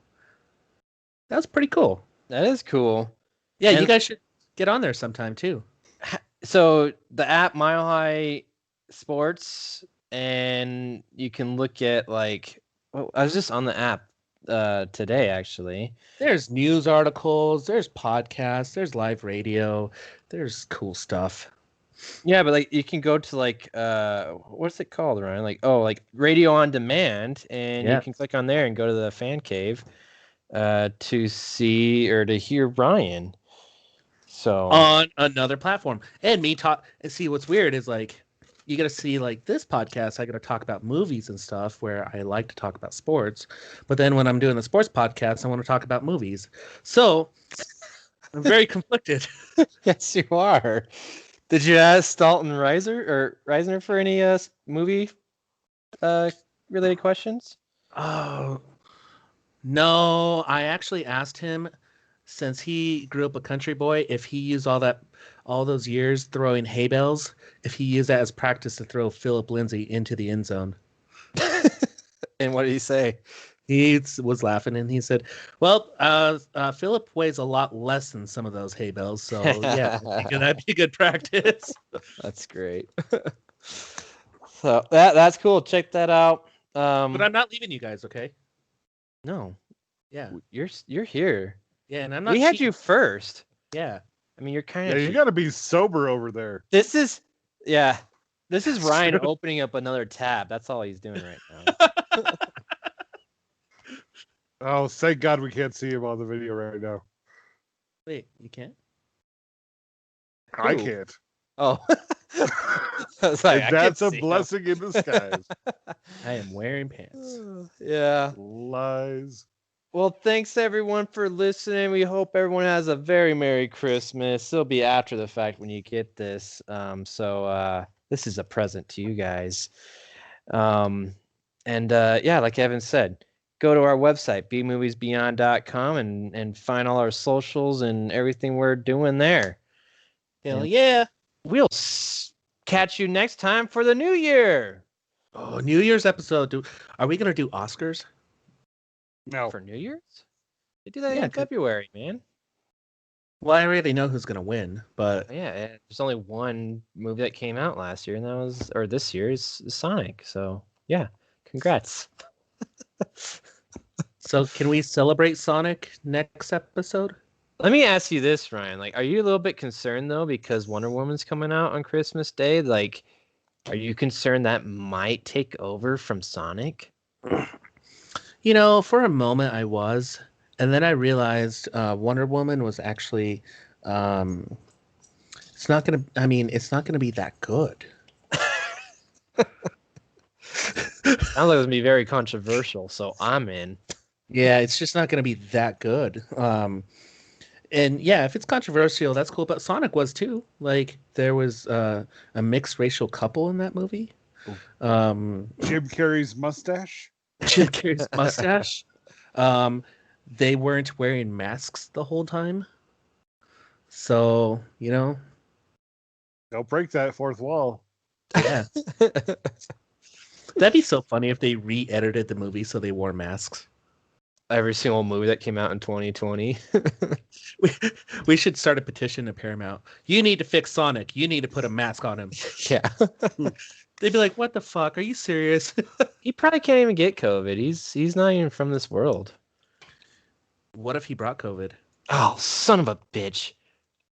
S3: That's pretty cool.
S2: That is cool.
S3: Yeah, you
S2: And-
S3: guys should get on there sometime too.
S2: So the app Mile High Sports, and you can look at like, well, I was just on the app today actually.
S3: There's news articles, there's podcasts, there's live radio, there's cool stuff.
S2: Yeah, but like you can go to like what's it called, Ryan? Like radio on demand, and
S3: Yeah.
S2: you can click on there and go to the fan cave to see or to hear Ryan. So
S3: On another platform. And me talk and see what's weird is like you gotta see like this podcast, I gotta talk about movies and stuff where I like to talk about sports. But then when I'm doing the sports podcast, I want to talk about movies. So I'm very conflicted.
S2: yes, you are. Did you ask Dalton Reisner for any movie related questions?
S3: Oh no, I actually asked him since he grew up a country boy if he used all those years throwing hay bales, if he used that as practice to throw Philip Lindsay into the end zone.
S2: And what did he say?
S3: He was laughing and he said, "Well, Philip weighs a lot less than some of those hay bales, so yeah, I think that'd be good practice."
S2: That's great. So that's cool. Check that out.
S3: But I'm not leaving you guys, okay?
S2: No,
S3: Yeah,
S2: you're here.
S3: yeah, and I'm not.
S2: We had
S3: cheating.
S2: you first.
S3: Yeah,
S2: I mean, you're kind
S4: Yeah,
S2: of.
S4: you got to be sober over there.
S2: This is Ryan
S3: true.
S2: opening up another tab. That's all he's doing right now.
S4: Oh, thank God we can't see him on the video right now.
S3: wait, you can't.
S4: I
S2: Who?
S4: can't.
S2: Oh, I was like,
S4: And
S2: I
S4: that's
S2: can't
S4: a
S2: see him.
S4: blessing in disguise.
S3: I am wearing pants.
S2: Yeah.
S4: Lies.
S2: Well, thanks everyone for listening. We hope everyone has a very Merry Christmas. It'll be after the fact when you get this. So this is a present to you guys. Yeah, like Evan said, go to our website, bmoviesbeyond.com, and find all our socials and everything we're doing there.
S3: Hell yeah!
S2: We'll catch you next time for the new year.
S3: Oh, New Year's episode. Are we gonna do Oscars?
S4: No.
S2: For New Year's? They do that
S3: Yeah,
S2: in
S3: 'cause-
S2: February, man.
S3: Well, I already know who's gonna win, but
S2: Yeah, there's only one movie that came out last year, and that was, or this year, is Sonic. So yeah, congrats.
S3: so can we celebrate Sonic next episode?
S2: Let me ask you this, Ryan. Like, are you a little bit concerned though because Wonder Woman's coming out on Christmas Day? Like, are you concerned that might take over from Sonic?
S3: You know, for a moment I was, and then I realized Wonder Woman was actually, it's not gonna. I mean, it's not gonna be that good.
S2: Sounds like it's gonna be very controversial, so I'm in.
S3: Yeah, it's just not gonna be that good. And yeah, if it's controversial, that's cool. But Sonic was too. Like there was a mixed racial couple in that movie.
S4: Jim Carrey's mustache.
S3: Jim Carrey's mustache. They weren't wearing masks the whole time. So, you know,
S4: Don't break that fourth wall.
S3: yeah. That'd be so funny if they re-edited the movie so they wore masks.
S2: Every single movie that came out in 2020.
S3: We should start a petition to Paramount. You need to fix Sonic. You need to put a mask on him.
S2: Yeah.
S3: They'd be like, "What the fuck? Are you serious?"
S2: He probably can't even get COVID. He's not even from this world.
S3: What if he brought COVID?
S2: Oh, son of a bitch.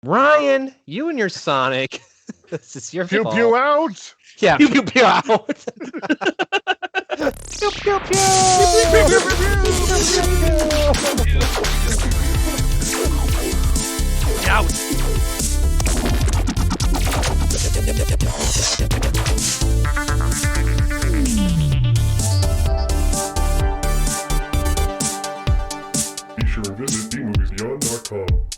S2: Ryan, you and your Sonic. This is your
S4: Pew
S2: fault.
S4: pew out.
S2: Yeah, pew pew pew out. Pew pew pew.
S1: Be sure to visit bmoviesbeyond.com.